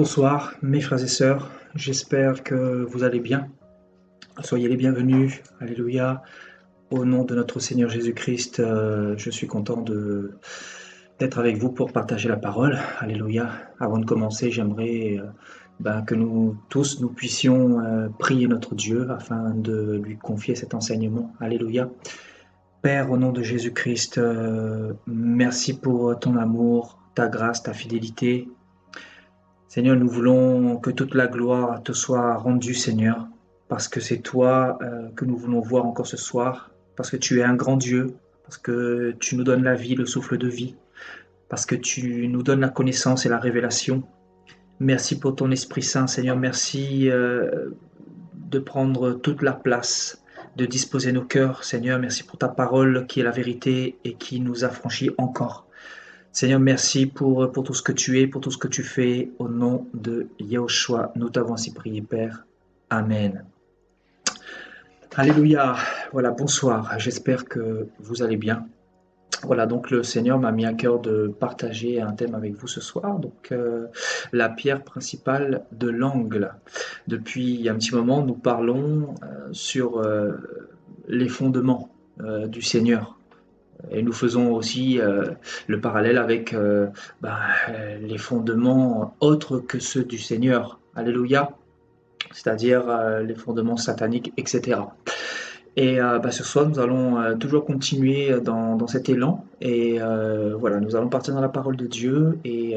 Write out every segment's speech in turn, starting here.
Bonsoir mes frères et sœurs, j'espère que vous allez bien. Soyez les bienvenus, alléluia. Au nom de notre Seigneur Jésus-Christ, je suis content d'être avec vous pour partager la parole, alléluia. Avant de commencer, j'aimerais que nous tous, nous puissions prier notre Dieu afin de lui confier cet enseignement, alléluia. Père, au nom de Jésus-Christ, merci pour ton amour, ta grâce, ta fidélité. Seigneur, nous voulons que toute la gloire te soit rendue, Seigneur, parce que c'est toi que nous voulons voir encore ce soir, parce que tu es un grand Dieu, parce que tu nous donnes la vie, le souffle de vie, parce que tu nous donnes la connaissance et la révélation. Merci pour ton Esprit Saint, Seigneur. Merci de prendre toute la place, de disposer nos cœurs, Seigneur. Merci pour ta parole qui est la vérité et qui nous affranchit encore. Seigneur, merci pour tout ce que tu es, pour tout ce que tu fais. Au nom de Yahushua, nous t'avons ainsi prié, Père. Amen. Alléluia. Voilà, bonsoir. J'espère que vous allez bien. Voilà, donc le Seigneur m'a mis à cœur de partager un thème avec vous ce soir. Donc, la pierre principale de l'angle. Depuis un petit moment, nous parlons sur les fondements du Seigneur. Et nous faisons aussi le parallèle avec les fondements autres que ceux du Seigneur. Alléluia. C'est-à-dire les fondements sataniques, etc. Et ce soir, nous allons toujours continuer dans cet élan. Et voilà, nous allons partir dans la parole de Dieu. Et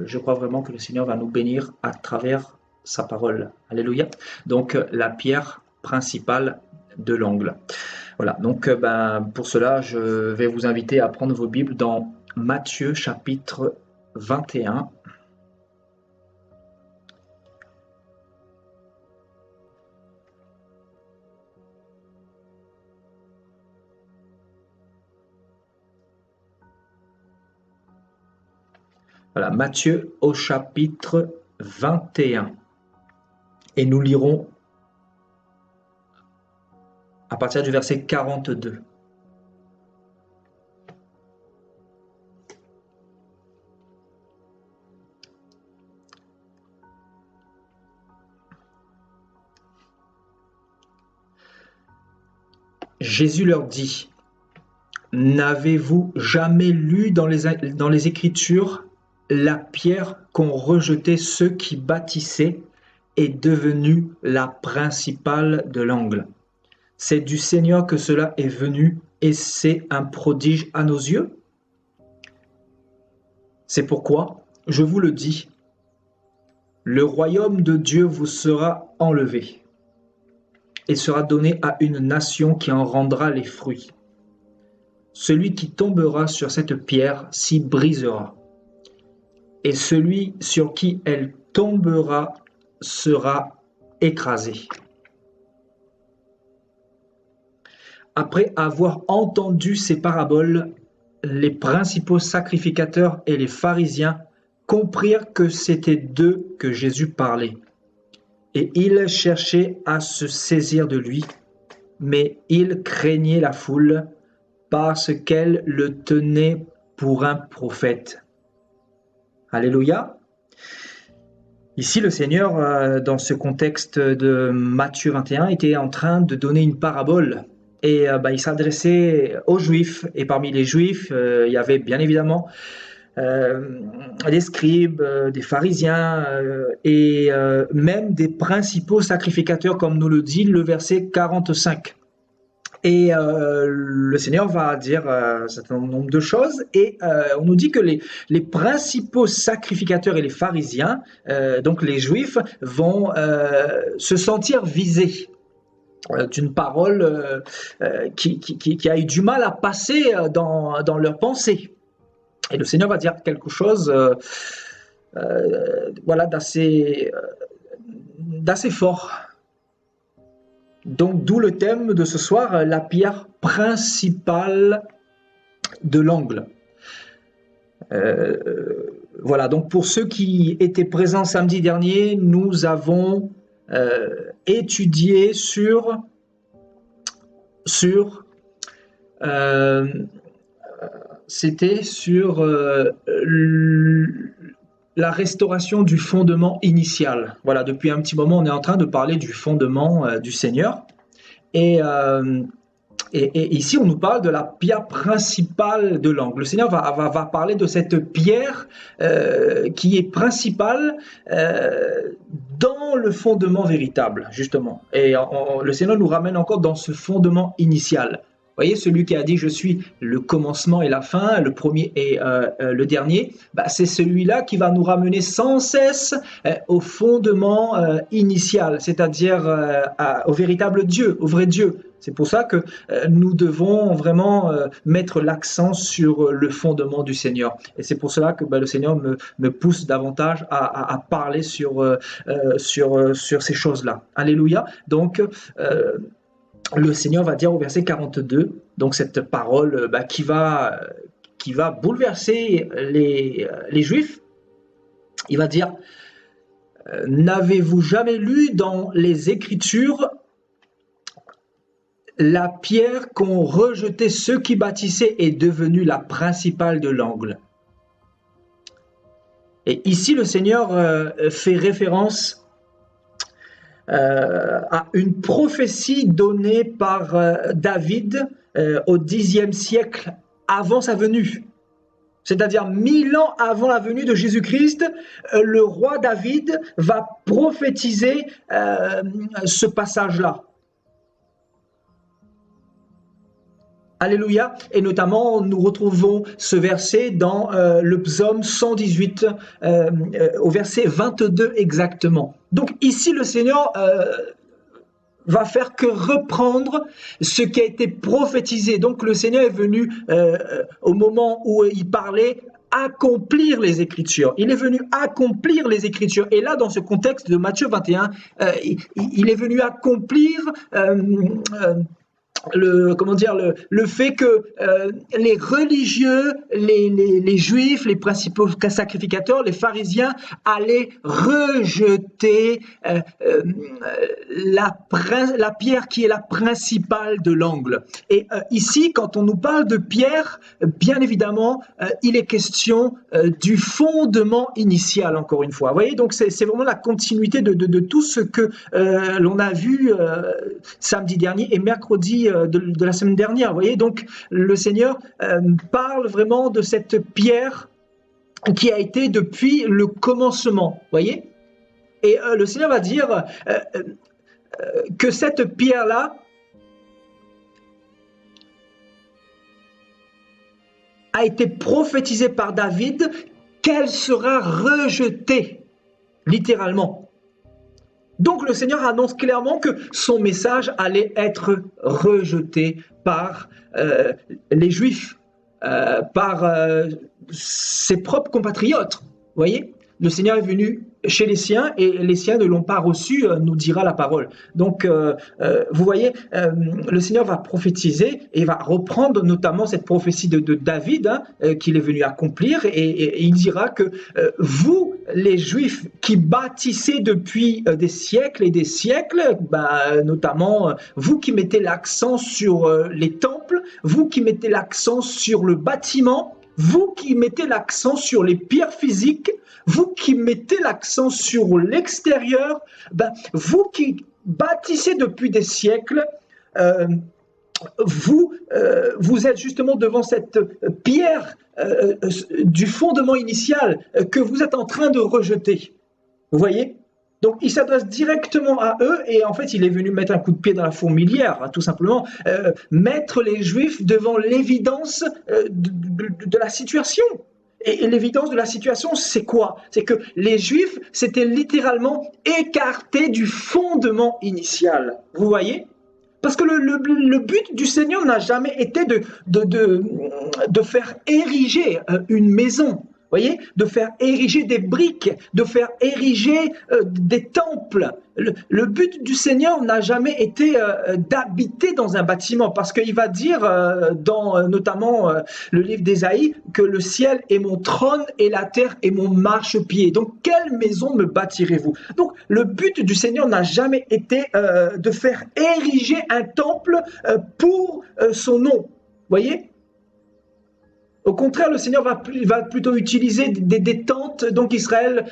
je crois vraiment que le Seigneur va nous bénir à travers sa parole. Alléluia. Donc, la pierre principale de l'angle. Voilà, donc pour cela, je vais vous inviter à prendre vos Bibles dans Matthieu chapitre 21. Voilà, Matthieu au chapitre 21. Et nous lirons à partir du verset 42. Jésus leur dit: N'avez-vous jamais lu dans les Écritures la pierre qu'ont rejetée ceux qui bâtissaient est devenue la principale de l'angle? C'est du Seigneur que cela est venu et c'est un prodige à nos yeux. C'est pourquoi, je vous le dis, le royaume de Dieu vous sera enlevé et sera donné à une nation qui en rendra les fruits. Celui qui tombera sur cette pierre s'y brisera, et celui sur qui elle tombera sera écrasé. Après avoir entendu ces paraboles, les principaux sacrificateurs et les pharisiens comprirent que c'était d'eux que Jésus parlait. Et ils cherchaient à se saisir de lui, mais ils craignaient la foule parce qu'elle le tenait pour un prophète. Alléluia. Ici, le Seigneur, dans ce contexte de Matthieu 21, était en train de donner une parabole. Et il s'adressait aux Juifs. Et parmi les Juifs, il y avait bien évidemment des scribes, des pharisiens et même des principaux sacrificateurs, comme nous le dit le verset 45. Et le Seigneur va dire un certain nombre de choses et on nous dit que les principaux sacrificateurs et les pharisiens, donc les Juifs, vont se sentir visés d'une parole qui a eu du mal à passer dans leur pensée. Et le Seigneur va dire quelque chose d'assez fort. Donc, d'où le thème de ce soir, la pierre principale de l'angle. Voilà, donc pour ceux qui étaient présents samedi dernier, nous avons étudié c'était sur la restauration du fondement initial. Voilà, depuis un petit moment, on est en train de parler du fondement du Seigneur. Et, euh, et ici, on nous parle de la pierre principale de l'angle. Le Seigneur va parler de cette pierre qui est principale dans le fondement véritable, justement. Et le Seigneur nous ramène encore dans ce fondement initial. Vous voyez, celui qui a dit « Je suis le commencement et la fin, le premier et le dernier », c'est celui-là qui va nous ramener sans cesse au fondement initial, c'est-à-dire au véritable Dieu, au vrai Dieu. C'est pour ça que nous devons vraiment mettre l'accent sur le fondement du Seigneur. Et c'est pour cela que le Seigneur me pousse davantage à parler sur ces choses-là. Alléluia. Donc, le Seigneur va dire au verset 42, donc cette parole qui va bouleverser les Juifs. Il va dire « N'avez-vous jamais lu dans les Écritures la pierre qu'ont rejetée ceux qui bâtissaient est devenue la principale de l'angle ?» Et ici, le Seigneur fait référence à une prophétie donnée par David au Xe siècle avant sa venue. C'est-à-dire 1000 ans avant la venue de Jésus-Christ, le roi David va prophétiser ce passage-là. Alléluia. Et notamment, nous retrouvons ce verset dans le psaume 118, au verset 22 exactement. Donc ici, le Seigneur va faire que reprendre ce qui a été prophétisé. Donc le Seigneur est venu, au moment où il parlait, accomplir les Écritures. Il est venu accomplir les Écritures. Et là, dans ce contexte de Matthieu 21, il est venu accomplir le fait que les religieux, les juifs, les principaux sacrificateurs, les pharisiens allaient rejeter la pierre qui est la principale de l'angle. Et ici, quand on nous parle de pierre, bien évidemment, il est question du fondement initial, encore une fois. Vous voyez, donc c'est vraiment la continuité de tout ce que l'on a vu samedi dernier et mercredi de la semaine dernière. Vous voyez, donc le Seigneur parle vraiment de cette pierre qui a été depuis le commencement. Vous voyez, et le Seigneur va dire que cette pierre-là a été prophétisée par David qu'elle sera rejetée, littéralement. Donc le Seigneur annonce clairement que son message allait être rejeté par les Juifs, par ses propres compatriotes. Vous voyez, le Seigneur est venu chez les siens et les siens ne l'ont pas reçu, nous dira la parole. Donc, vous voyez, le Seigneur va prophétiser et va reprendre notamment cette prophétie de David qu'il est venu accomplir et il dira que vous, les Juifs qui bâtissez depuis des siècles et des siècles, notamment vous qui mettez l'accent sur les temples, vous qui mettez l'accent sur le bâtiment, vous qui mettez l'accent sur les pierres physiques, vous qui mettez l'accent sur l'extérieur, vous qui bâtissez depuis des siècles, vous êtes justement devant cette pierre du fondement initial que vous êtes en train de rejeter. Vous voyez ? Donc, il s'adresse directement à eux et en fait, il est venu mettre un coup de pied dans la fourmilière, tout simplement, mettre les Juifs devant l'évidence de la situation. Et l'évidence de la situation, c'est quoi? C'est que les Juifs s'étaient littéralement écartés du fondement initial. Vous voyez? Parce que le but du Seigneur n'a jamais été de faire ériger une maison. Voyez, de faire ériger des briques, de faire ériger des temples. Le but du Seigneur n'a jamais été d'habiter dans un bâtiment, parce qu'il va dire dans notamment le livre d'Ésaïe que le ciel est mon trône et la terre est mon marchepied. Donc, quelle maison me bâtirez-vous? Donc, le but du Seigneur n'a jamais été de faire ériger un temple pour son nom. Voyez? Au contraire, le Seigneur va plutôt utiliser des tentes. Donc Israël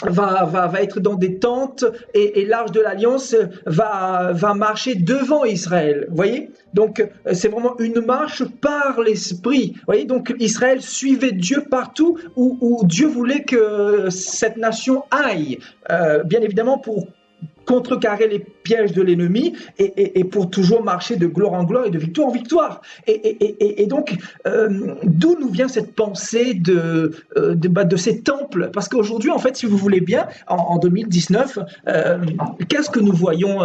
va être dans des tentes et l'arche de l'alliance va marcher devant Israël. Vous voyez? Donc c'est vraiment une marche par l'esprit. Vous voyez? Donc Israël suivait Dieu partout où Dieu voulait que cette nation aille. Bien évidemment pour contrecarrer les pièges de l'ennemi et pour toujours marcher de gloire en gloire et de victoire en victoire. Et donc, d'où nous vient cette pensée de ces temples? Parce qu'aujourd'hui, en fait, si vous voulez bien, en 2019, qu'est-ce que nous voyons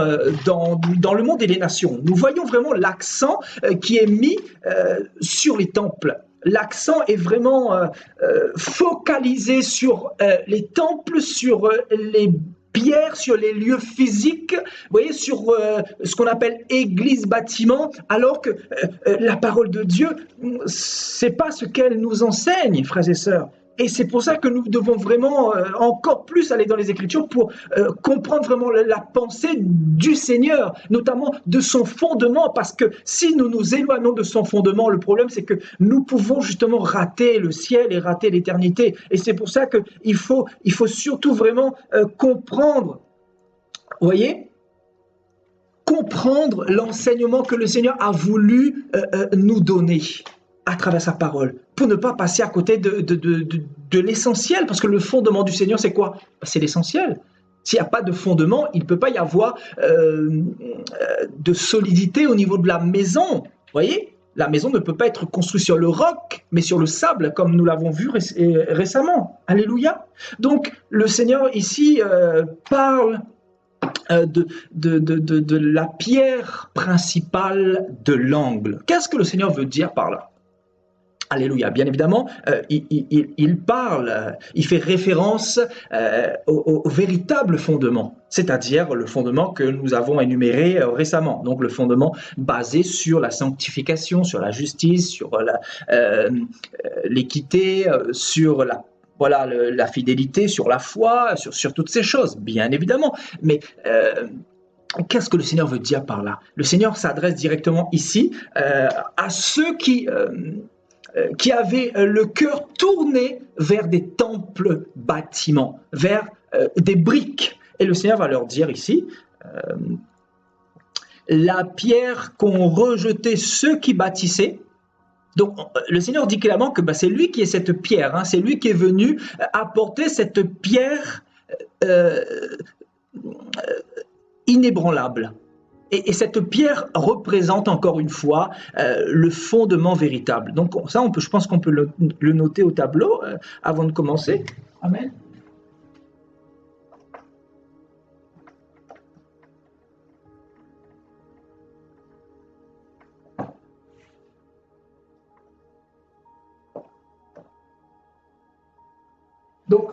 dans le monde et les nations? Nous voyons vraiment l'accent qui est mis sur les temples. L'accent est vraiment focalisé sur les temples, sur les pierre, sur les lieux physiques, vous voyez, sur ce qu'on appelle église, bâtiment, alors que la parole de Dieu, c'est pas ce qu'elle nous enseigne, frères et sœurs. Et c'est pour ça que nous devons vraiment encore plus aller dans les Écritures pour comprendre vraiment la pensée du Seigneur, notamment de son fondement, parce que si nous nous éloignons de son fondement, le problème c'est que nous pouvons justement rater le ciel et rater l'éternité. Et c'est pour ça qu'il faut surtout vraiment comprendre, vous voyez, comprendre l'enseignement que le Seigneur a voulu nous donner à travers sa parole, pour ne pas passer à côté de l'essentiel, parce que le fondement du Seigneur, c'est quoi? C'est l'essentiel. S'il n'y a pas de fondement, il ne peut pas y avoir de solidité au niveau de la maison. Vous voyez? La maison ne peut pas être construite sur le roc, mais sur le sable, comme nous l'avons vu récemment. Alléluia. Donc, le Seigneur ici parle de la pierre principale de l'angle. Qu'est-ce que le Seigneur veut dire par là? Alléluia. Bien évidemment, il parle, il fait référence au véritable fondement, c'est-à-dire le fondement que nous avons énuméré récemment. Donc le fondement basé sur la sanctification, sur la justice, sur l'équité, sur la fidélité, sur la foi, sur toutes ces choses, bien évidemment. Mais qu'est-ce que le Seigneur veut dire par là? Le Seigneur s'adresse directement ici à ceux qui avaient le cœur tourné vers des temples bâtiments, vers des briques. Et le Seigneur va leur dire ici, la pierre qu'ont rejeté ceux qui bâtissaient. Donc le Seigneur dit clairement que c'est lui qui est cette pierre, hein, c'est lui qui est venu apporter cette pierre inébranlable. Et cette pierre représente encore une fois le fondement véritable. Donc ça, je pense qu'on peut le noter au tableau avant de commencer. Amen. Donc,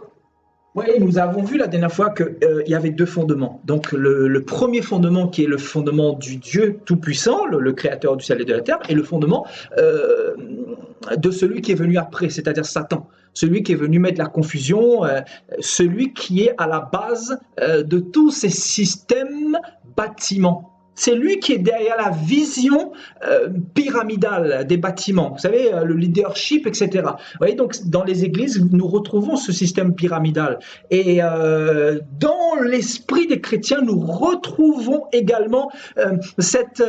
oui, nous avons vu la dernière fois qu'il y avait deux fondements. Donc le premier fondement qui est le fondement du Dieu Tout-Puissant, le Créateur du ciel et de la terre, et le fondement de celui qui est venu après, c'est-à-dire Satan. Celui qui est venu mettre la confusion, celui qui est à la base de tous ces systèmes bâtiments. C'est lui qui est derrière la vision pyramidale des bâtiments, vous savez, le leadership, etc. Vous voyez, donc dans les églises, nous retrouvons ce système pyramidal. Et dans l'esprit des chrétiens, nous retrouvons également cette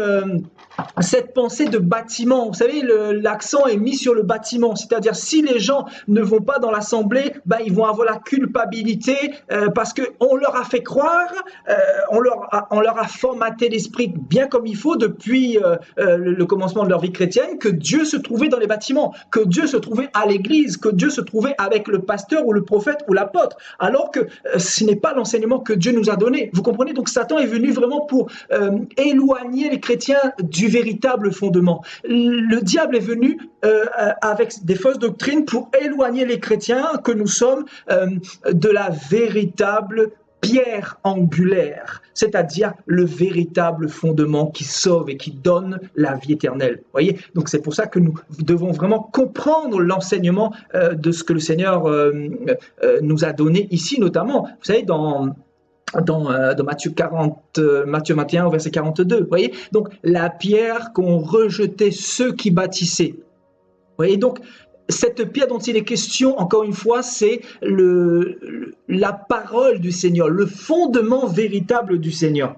pensée de bâtiment. Vous savez, l'accent est mis sur le bâtiment, c'est-à-dire si les gens ne vont pas dans l'assemblée, ils vont avoir la culpabilité parce qu'on leur a fait croire, on leur a formaté l'esprit bien comme il faut depuis le commencement de leur vie chrétienne, que Dieu se trouvait dans les bâtiments, que Dieu se trouvait à l'église, que Dieu se trouvait avec le pasteur ou le prophète ou l'apôtre, alors que ce n'est pas l'enseignement que Dieu nous a donné. Vous comprenez? Donc Satan est venu vraiment pour éloigner les chrétiens du véritable fondement. Le diable est venu avec des fausses doctrines pour éloigner les chrétiens que nous sommes de la véritable pierre angulaire, c'est-à-dire le véritable fondement qui sauve et qui donne la vie éternelle. Voyez, donc c'est pour ça que nous devons vraiment comprendre l'enseignement de ce que le Seigneur nous a donné ici, notamment, vous savez, dans Matthieu 21 au verset 42. Voyez, donc la pierre qu'ont rejeté ceux qui bâtissaient. voyez, donc, cette pierre dont il est question, encore une fois, c'est la parole du Seigneur, le fondement véritable du Seigneur.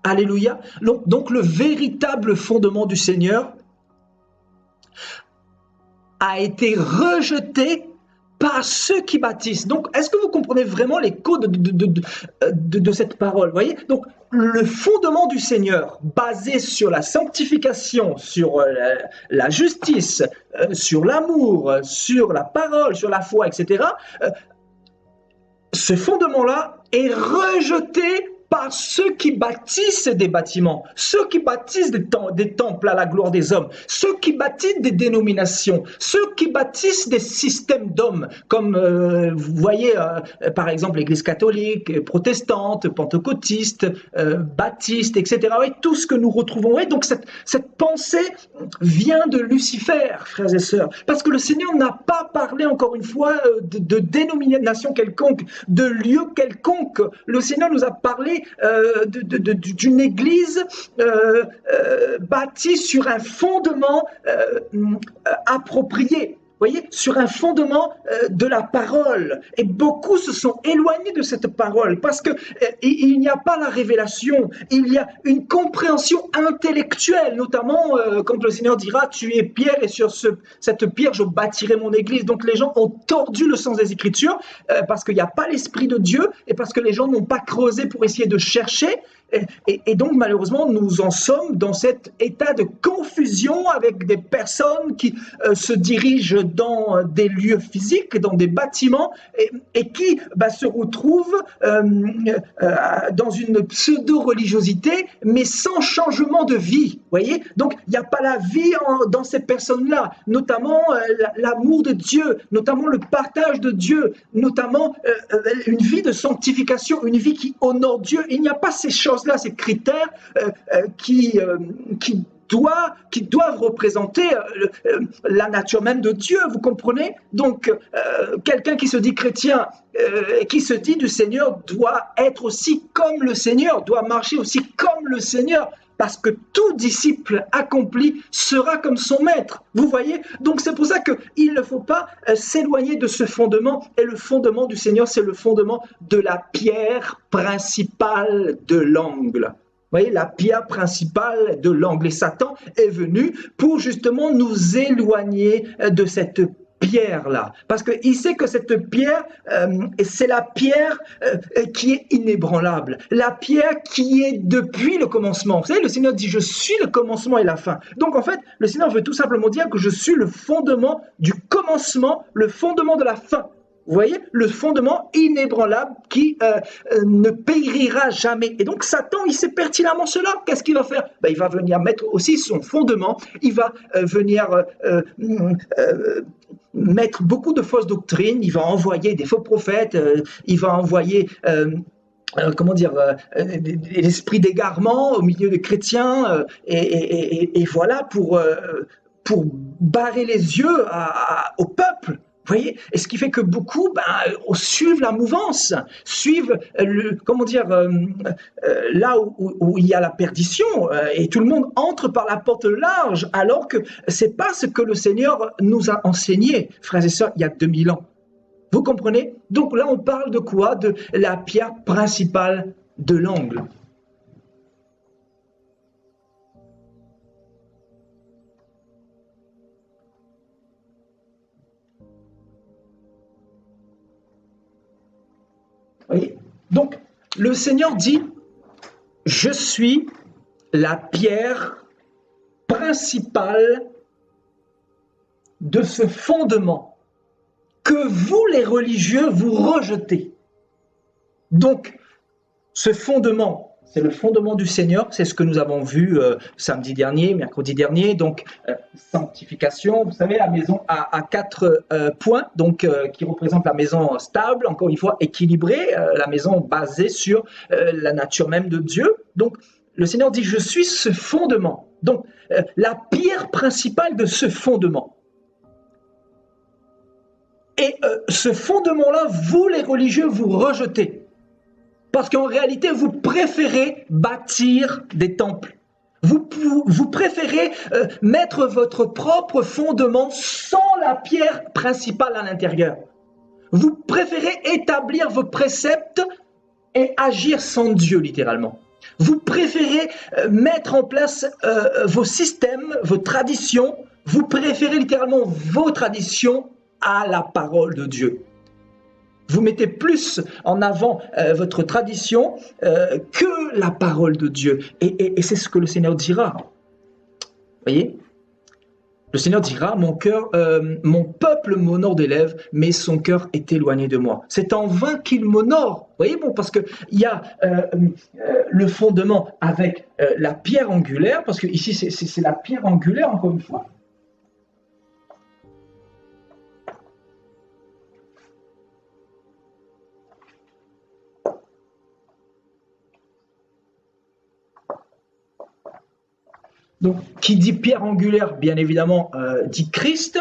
Alléluia. Donc le véritable fondement du Seigneur a été rejeté par ceux qui bâtissent. Donc, est-ce que vous comprenez vraiment les codes de cette parole? Vous voyez? Donc, le fondement du Seigneur, basé sur la sanctification, sur la justice, sur l'amour, sur la parole, sur la foi, etc., ce fondement-là est rejeté par ceux qui bâtissent des bâtiments, ceux qui bâtissent des temples à la gloire des hommes, ceux qui bâtissent des dénominations, ceux qui bâtissent des systèmes d'hommes, comme vous voyez par exemple l'Église catholique, protestante, pentecôtiste, baptiste, etc. Oui, tout ce que nous retrouvons. Oui, donc cette pensée vient de Lucifer, frères et sœurs, parce que le Seigneur n'a pas parlé, encore une fois, de dénomination quelconque, de lieu quelconque. Le Seigneur nous a parlé d'une église bâtie sur un fondement approprié. Vous voyez, sur un fondement de la parole. Et beaucoup se sont éloignés de cette parole parce que il n'y a pas la révélation, il y a une compréhension intellectuelle, notamment quand le Seigneur dira « Tu es pierre et sur cette pierre je bâtirai mon église ». Donc les gens ont tordu le sens des Écritures parce qu'il n'y a pas l'Esprit de Dieu et parce que les gens n'ont pas creusé pour essayer de chercher. Et donc, malheureusement, nous en sommes dans cet état de confusion avec des personnes qui se dirigent dans des lieux physiques, dans des bâtiments, et qui se retrouvent dans une pseudo-religiosité, mais sans changement de vie. Voyez, donc, il n'y a pas la vie dans ces personnes-là, notamment l'amour de Dieu, notamment le partage de Dieu, notamment une vie de sanctification, une vie qui honore Dieu. Il n'y a pas ces choses-là, ces critères qui doivent représenter la nature même de Dieu, vous comprenez? Donc, quelqu'un qui se dit chrétien, qui se dit du Seigneur, doit être aussi comme le Seigneur, doit marcher aussi comme le Seigneur, parce que tout disciple accompli sera comme son maître. Vous voyez? Donc c'est pour ça qu'il ne faut pas s'éloigner de ce fondement. Et le fondement du Seigneur, c'est le fondement de la pierre principale de l'angle. Vous voyez, la pierre principale de l'angle. Et Satan est venu pour justement nous éloigner de cette pierre-là. Parce qu'il sait que cette pierre, c'est la pierre qui est inébranlable. La pierre qui est depuis le commencement. Vous savez, le Seigneur dit « Je suis le commencement et la fin ». Donc en fait, le Seigneur veut tout simplement dire que je suis le fondement du commencement, le fondement de la fin. Vous voyez, le fondement inébranlable qui ne périra jamais. Et donc Satan, il sait pertinemment cela. Qu'est-ce qu'il va faire? Il va venir mettre aussi son fondement. Il va venir mettre beaucoup de fausses doctrines. Il va envoyer des faux prophètes. Il va envoyer l'esprit d'égarement au milieu des chrétiens. Et voilà pour barrer les yeux au peuple. Vous voyez? Et ce qui fait que beaucoup suivent la mouvance, suivent là où il y a la perdition, et tout le monde entre par la porte large, alors que c'est pas ce que le Seigneur nous a enseigné, frères et sœurs, il y a 2000 ans. Vous comprenez? Donc là, on parle de quoi? De la pierre principale de l'angle. Voyez? Donc, le Seigneur dit « Je suis la pierre principale de ce fondement que vous, les religieux, vous rejetez. » Donc, ce fondement, c'est le fondement du Seigneur, c'est ce que nous avons vu samedi dernier, mercredi dernier, donc sanctification, vous savez, la maison à 4 points, donc qui représente la maison stable, encore une fois équilibrée, la maison basée sur la nature même de Dieu. Donc le Seigneur dit, je suis ce fondement, donc la pierre principale de ce fondement. Et ce fondement-là, vous les religieux, vous rejetez. Parce qu'en réalité, vous préférez bâtir des temples. Vous vous préférez mettre votre propre fondement sans la pierre principale à l'intérieur. Vous préférez établir vos préceptes et agir sans Dieu, littéralement. Vous préférez mettre en place vos systèmes, vos traditions. Vous préférez littéralement vos traditions à la parole de Dieu. Vous mettez plus en avant votre tradition que la parole de Dieu. Et c'est ce que le Seigneur dira. Vous voyez ? Le Seigneur dira, mon peuple m'honore des lèvres, mais son cœur est éloigné de moi. C'est en vain qu'il m'honore. Vous voyez, bon, parce qu'il y a le fondement avec la pierre angulaire, parce que ici c'est la pierre angulaire, encore une fois. Donc, qui dit pierre angulaire, bien évidemment, dit Christ,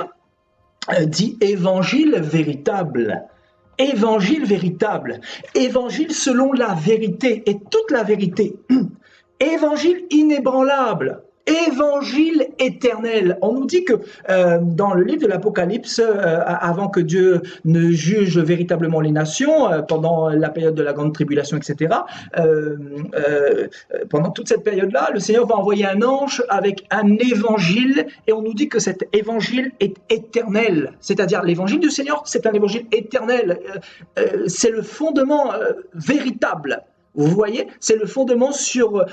dit évangile véritable. Évangile véritable. Évangile selon la vérité et toute la vérité. Évangile inébranlable. Évangile éternel. On nous dit que dans le livre de l'Apocalypse, avant que Dieu ne juge véritablement les nations, pendant la période de la grande tribulation, etc., pendant toute cette période-là, le Seigneur va envoyer un ange avec un évangile, et on nous dit que cet évangile est éternel. C'est-à-dire l'évangile du Seigneur, c'est un évangile éternel. C'est le fondement véritable. Vous voyez, c'est le fondement sur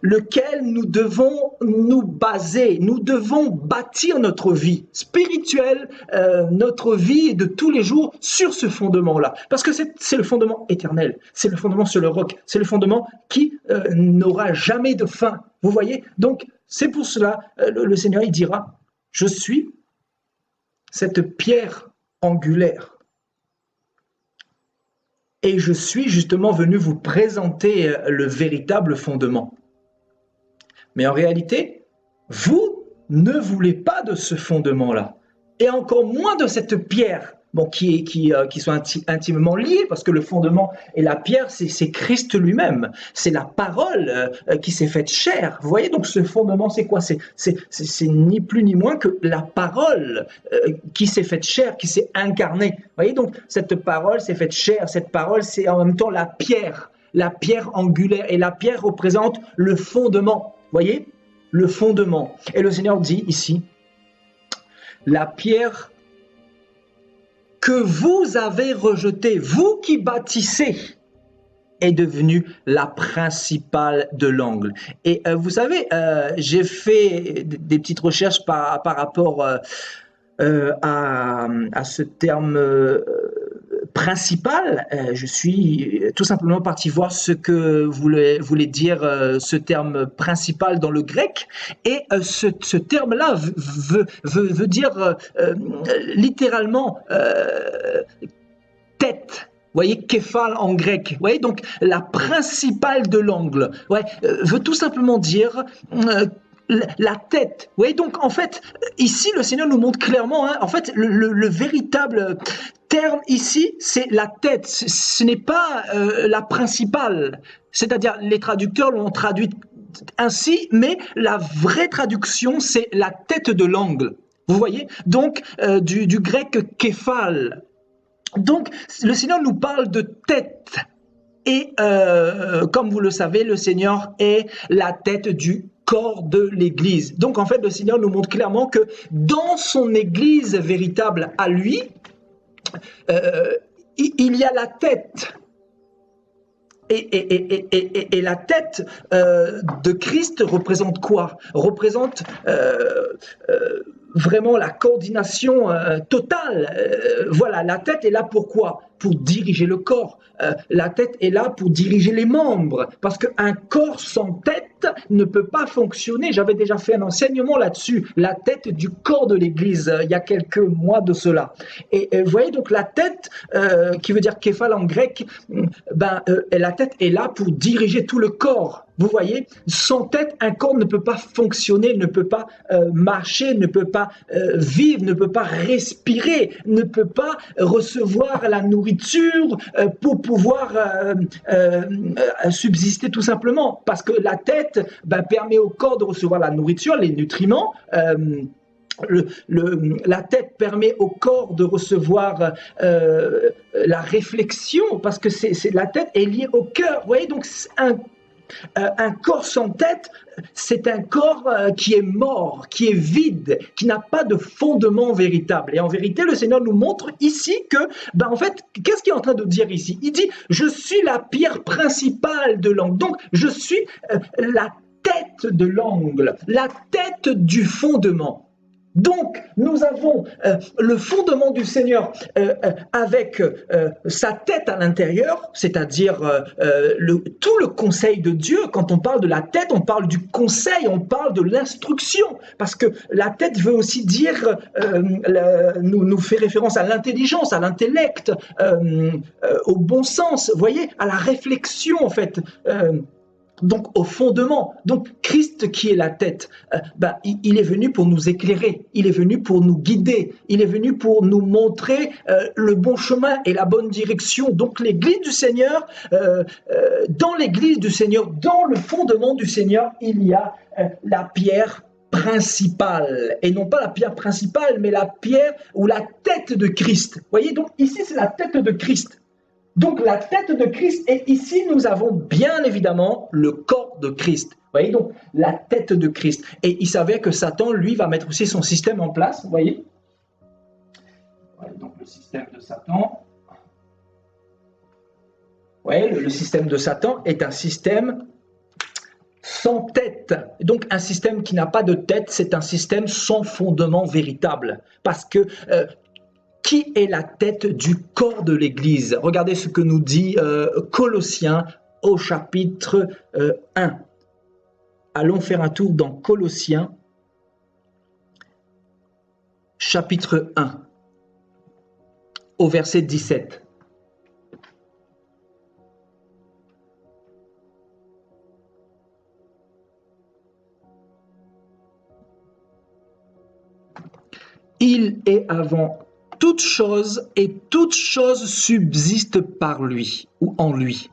lequel nous devons nous baser, nous devons bâtir notre vie spirituelle, notre vie de tous les jours sur ce fondement-là. Parce que c'est le fondement éternel, c'est le fondement sur le roc, c'est le fondement qui n'aura jamais de fin. Vous voyez, donc c'est pour cela, le Seigneur il dira, je suis cette pierre angulaire. Et je suis justement venu vous présenter le véritable fondement. Mais en réalité, vous ne voulez pas de ce fondement-là. Et encore moins de cette pierre, bon, qui sont intimement liés, parce que le fondement et la pierre, c'est Christ lui-même. C'est la parole qui s'est faite chair. Vous voyez, donc ce fondement, c'est quoi ? C'est ni plus ni moins que la parole qui s'est faite chair, qui s'est incarnée. Vous voyez, donc cette parole s'est faite chair. Cette parole, c'est en même temps la pierre angulaire. Et la pierre représente le fondement. Vous voyez ? Le fondement. Et le Seigneur dit ici, la pierre que vous avez rejeté, vous qui bâtissez, est devenue la principale de l'angle. Et vous savez, j'ai fait des petites recherches par rapport à ce terme principal. Je suis tout simplement parti voir ce que voulait dire ce terme principal dans le grec. Et ce terme-là veut dire littéralement tête. Vous voyez, képhale en grec. Vous voyez, donc la principale de l'angle. Ouais, veut tout simplement dire la tête. Vous voyez, donc en fait, ici, le Seigneur nous montre clairement, en fait, le véritable terme ici, c'est la tête. Ce n'est pas la principale. C'est-à-dire, les traducteurs l'ont traduit ainsi, mais la vraie traduction, c'est la tête de l'angle. Vous voyez, donc du grec képhale. Donc, le Seigneur nous parle de tête. Et comme vous le savez, le Seigneur est la tête du corps de l'Église. Donc, en fait, le Seigneur nous montre clairement que dans son Église véritable à lui, il y a la tête. Et la tête de Christ représente quoi ? Représente vraiment la coordination totale. Voilà, la tête est là pour quoi ? Pour diriger le corps. La tête est là pour diriger les membres. Parce qu'un corps sans tête ne peut pas fonctionner. J'avais déjà fait un enseignement là-dessus. La tête du corps de l'Église, il y a quelques mois de cela. Et vous voyez, donc la tête, qui veut dire képhale en grec, la tête est là pour diriger tout le corps. Vous voyez, sans tête, un corps ne peut pas fonctionner, ne peut pas marcher, ne peut pas vivre, ne peut pas respirer, ne peut pas recevoir la nourriture nourriture pour pouvoir subsister tout simplement. Parce que la tête permet au corps de recevoir la nourriture, les nutriments. La tête permet au corps de recevoir la réflexion, parce que la tête est liée au cœur. Vous voyez, donc un corps sans tête, c'est un corps qui est mort, qui est vide, qui n'a pas de fondement véritable. Et en vérité, le Seigneur nous montre ici que, en fait, qu'est-ce qu'il est en train de dire ici? Il dit, je suis la pierre principale de l'angle. Donc, je suis la tête de l'angle, la tête du fondement. Donc, nous avons le fondement du Seigneur avec sa tête à l'intérieur, c'est-à-dire tout le conseil de Dieu. Quand on parle de la tête, on parle du conseil, on parle de l'instruction, parce que la tête veut aussi dire, nous fait référence à l'intelligence, à l'intellect, au bon sens, vous voyez, à la réflexion en fait. Donc au fondement, donc Christ qui est la tête, il est venu pour nous éclairer, il est venu pour nous guider, il est venu pour nous montrer le bon chemin et la bonne direction. Donc l'église du Seigneur, dans l'église du Seigneur, dans le fondement du Seigneur, il y a la pierre principale, et non pas la pierre principale, mais la pierre ou la tête de Christ. Vous voyez, donc ici c'est la tête de Christ. Donc la tête de Christ, et ici nous avons bien évidemment le corps de Christ. Vous voyez, donc la tête de Christ. Et il savait que Satan, lui, va mettre aussi son système en place. Vous voyez, donc le système de Satan. Vous voyez, le système de Satan est un système sans tête. Donc un système qui n'a pas de tête, c'est un système sans fondement véritable. Parce que qui est la tête du corps de l'Église? Regardez ce que nous dit Colossiens au chapitre 1. Allons faire un tour dans Colossiens, chapitre 1, au verset 17. Il est avant toute chose, et toute chose subsiste par lui ou en lui.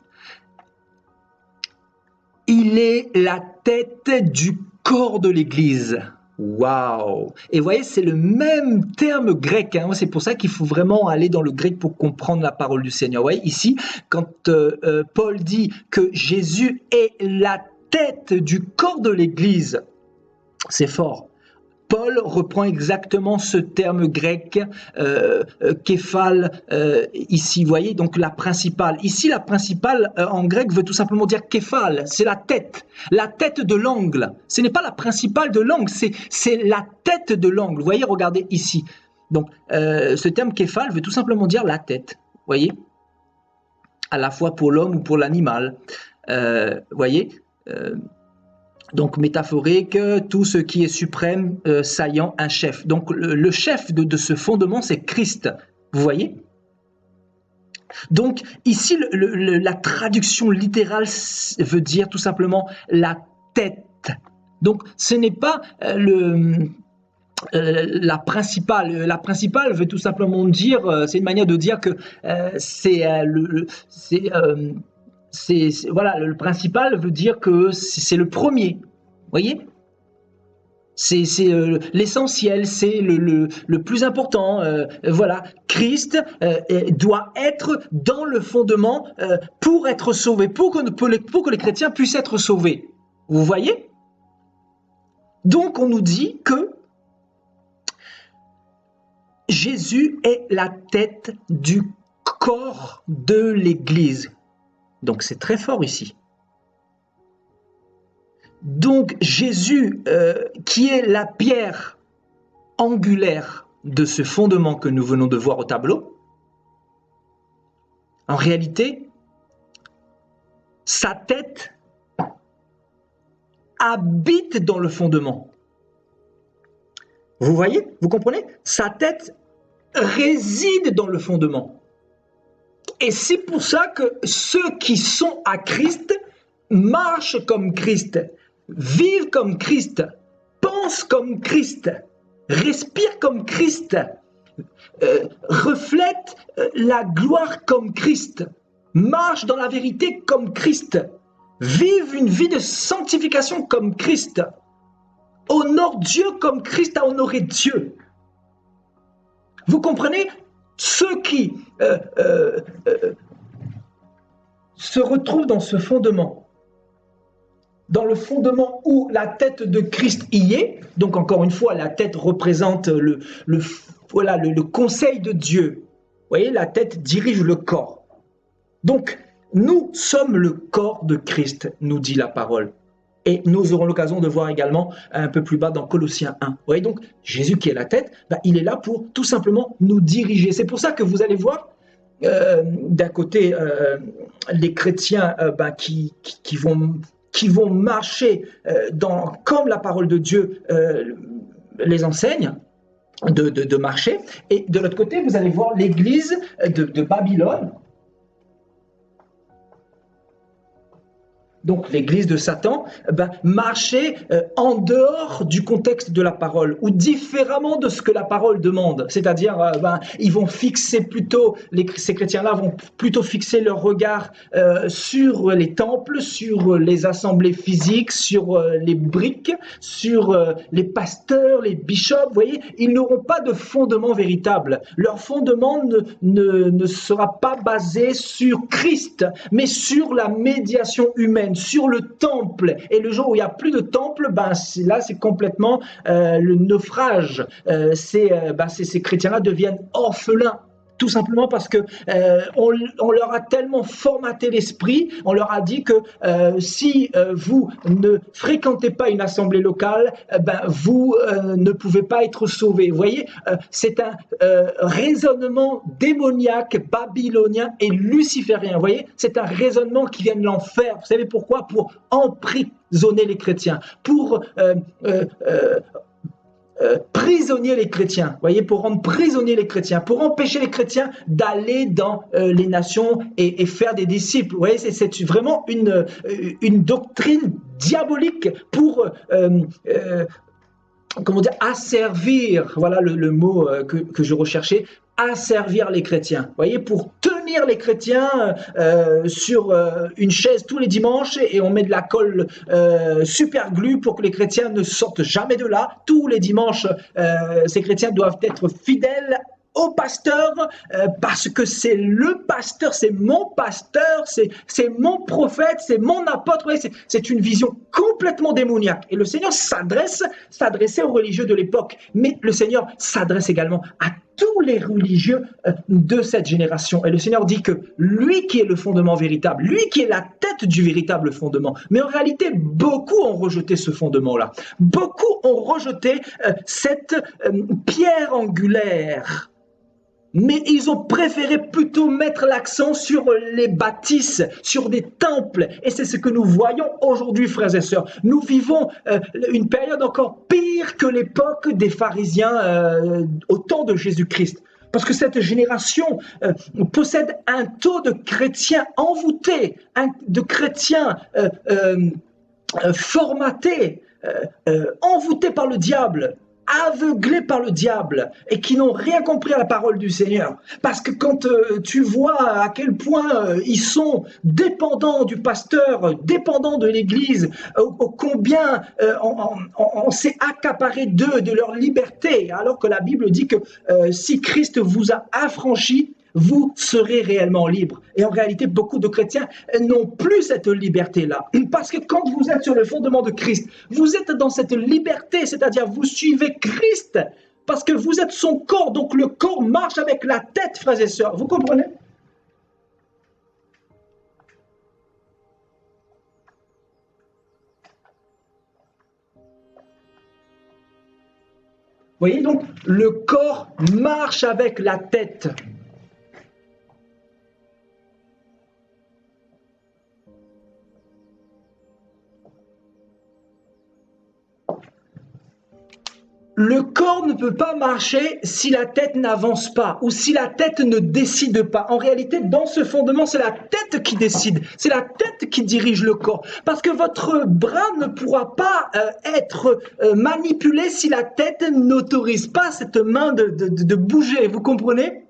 Il est la tête du corps de l'Église. Waouh! Et vous voyez, c'est le même terme grec. Hein. C'est pour ça qu'il faut vraiment aller dans le grec pour comprendre la parole du Seigneur. Vous voyez, ici, quand Paul dit que Jésus est la tête du corps de l'Église, c'est fort. Paul reprend exactement ce terme grec, képhale, ici, vous voyez, donc la principale. Ici, la principale, en grec, veut tout simplement dire képhale, c'est la tête de l'angle. Ce n'est pas la principale de l'angle, c'est la tête de l'angle. Vous voyez, regardez ici. Donc, ce terme képhale veut tout simplement dire la tête, vous voyez, à la fois pour l'homme ou pour l'animal. Vous voyez, donc métaphorique, tout ce qui est suprême, saillant, un chef. Donc le chef de ce fondement, c'est Christ. Vous voyez? Donc ici, la traduction littérale veut dire tout simplement la tête. Donc ce n'est pas la principale. La principale veut tout simplement dire, c'est une manière de dire que voilà, le principal veut dire que c'est le premier, vous voyez, c'est l'essentiel, c'est le plus important. Voilà, Christ doit être dans le fondement pour être sauvé, pour que les chrétiens puissent être sauvés. Vous voyez? Donc on nous dit que Jésus est la tête du corps de l'Église. Donc c'est très fort ici. Donc Jésus, qui est la pierre angulaire de ce fondement que nous venons de voir au tableau, en réalité, sa tête habite dans le fondement. Vous voyez? Vous comprenez? Sa tête réside dans le fondement. Et c'est pour ça que ceux qui sont à Christ marchent comme Christ, vivent comme Christ, pensent comme Christ, respirent comme Christ, reflètent la gloire comme Christ, marchent dans la vérité comme Christ, vivent une vie de sanctification comme Christ, honorent Dieu comme Christ a honoré Dieu. Vous comprenez? Ceux qui se retrouvent dans ce fondement, dans le fondement où la tête de Christ y est, donc encore une fois, la tête représente le conseil de Dieu. Vous voyez, la tête dirige le corps. Donc, nous sommes le corps de Christ, nous dit la parole. Et nous aurons l'occasion de voir également un peu plus bas dans Colossiens 1. Vous voyez donc, Jésus qui est la tête, il est là pour tout simplement nous diriger. C'est pour ça que vous allez voir, d'un côté, les chrétiens qui vont marcher comme la parole de Dieu les enseigne, de marcher. Et de l'autre côté, vous allez voir l'église de Babylone, donc l'église de Satan, marcher en dehors du contexte de la parole ou différemment de ce que la parole demande. C'est-à-dire, ils vont fixer plutôt, ces chrétiens-là vont plutôt fixer leur regard sur les temples, sur les assemblées physiques, sur les briques, sur les pasteurs, les bishops. Vous voyez, ils n'auront pas de fondement véritable. Leur fondement ne sera pas basé sur Christ, mais sur la médiation humaine, sur le temple. Et le jour où il n'y a plus de temple, là c'est complètement le naufrage. Ces chrétiens-là deviennent orphelins. Tout simplement parce que on leur a tellement formaté l'esprit, on leur a dit que si vous ne fréquentez pas une assemblée locale, vous ne pouvez pas être sauvés. Vous voyez, c'est un raisonnement démoniaque, babylonien et luciférien. Vous voyez, c'est un raisonnement qui vient de l'enfer. Vous savez pourquoi? Pour emprisonner les chrétiens, pour prisonnier les chrétiens, voyez, pour rendre prisonniers les chrétiens, pour empêcher les chrétiens d'aller dans les nations et faire des disciples. Vous voyez, c'est vraiment une doctrine diabolique pour asservir, voilà le mot que je recherchais, asservir les chrétiens. Vous voyez, pour tenir les chrétiens sur une chaise tous les dimanches et on met de la colle super glue pour que les chrétiens ne sortent jamais de là. Tous les dimanches, ces chrétiens doivent être fidèles au pasteur parce que c'est le pasteur, c'est mon pasteur, c'est mon prophète, c'est mon apôtre. Ouais, c'est une vision complètement démoniaque. Et le Seigneur s'adressait aux religieux de l'époque, mais le Seigneur s'adresse également à tous les religieux de cette génération. Et le Seigneur dit que lui qui est le fondement véritable, lui qui est la tête du véritable fondement. Mais en réalité, beaucoup ont rejeté ce fondement-là. Beaucoup ont rejeté cette pierre angulaire. Mais ils ont préféré plutôt mettre l'accent sur les bâtisses, sur des temples. Et c'est ce que nous voyons aujourd'hui, frères et sœurs. Nous vivons une période encore pire que l'époque des pharisiens au temps de Jésus-Christ. Parce que cette génération possède un taux de chrétiens envoûtés, de chrétiens formatés, envoûtés par le diable, aveuglés par le diable et qui n'ont rien compris à la parole du Seigneur. Parce que quand tu vois à quel point ils sont dépendants du pasteur, dépendants de l'Église, combien on s'est accaparé d'eux, de leur liberté, alors que la Bible dit que si Christ vous a affranchis, vous serez réellement libre. Et en réalité, beaucoup de chrétiens n'ont plus cette liberté-là. Parce que quand vous êtes sur le fondement de Christ, vous êtes dans cette liberté, c'est-à-dire vous suivez Christ, parce que vous êtes son corps, donc le corps marche avec la tête, frères et sœurs. Vous comprenez? Vous voyez donc, le corps marche avec la tête. Le corps ne peut pas marcher si la tête n'avance pas ou si la tête ne décide pas. En réalité, dans ce fondement, c'est la tête qui décide. C'est la tête qui dirige le corps. Parce que votre bras ne pourra pas être manipulé si la tête n'autorise pas cette main de bouger. Vous comprenez ?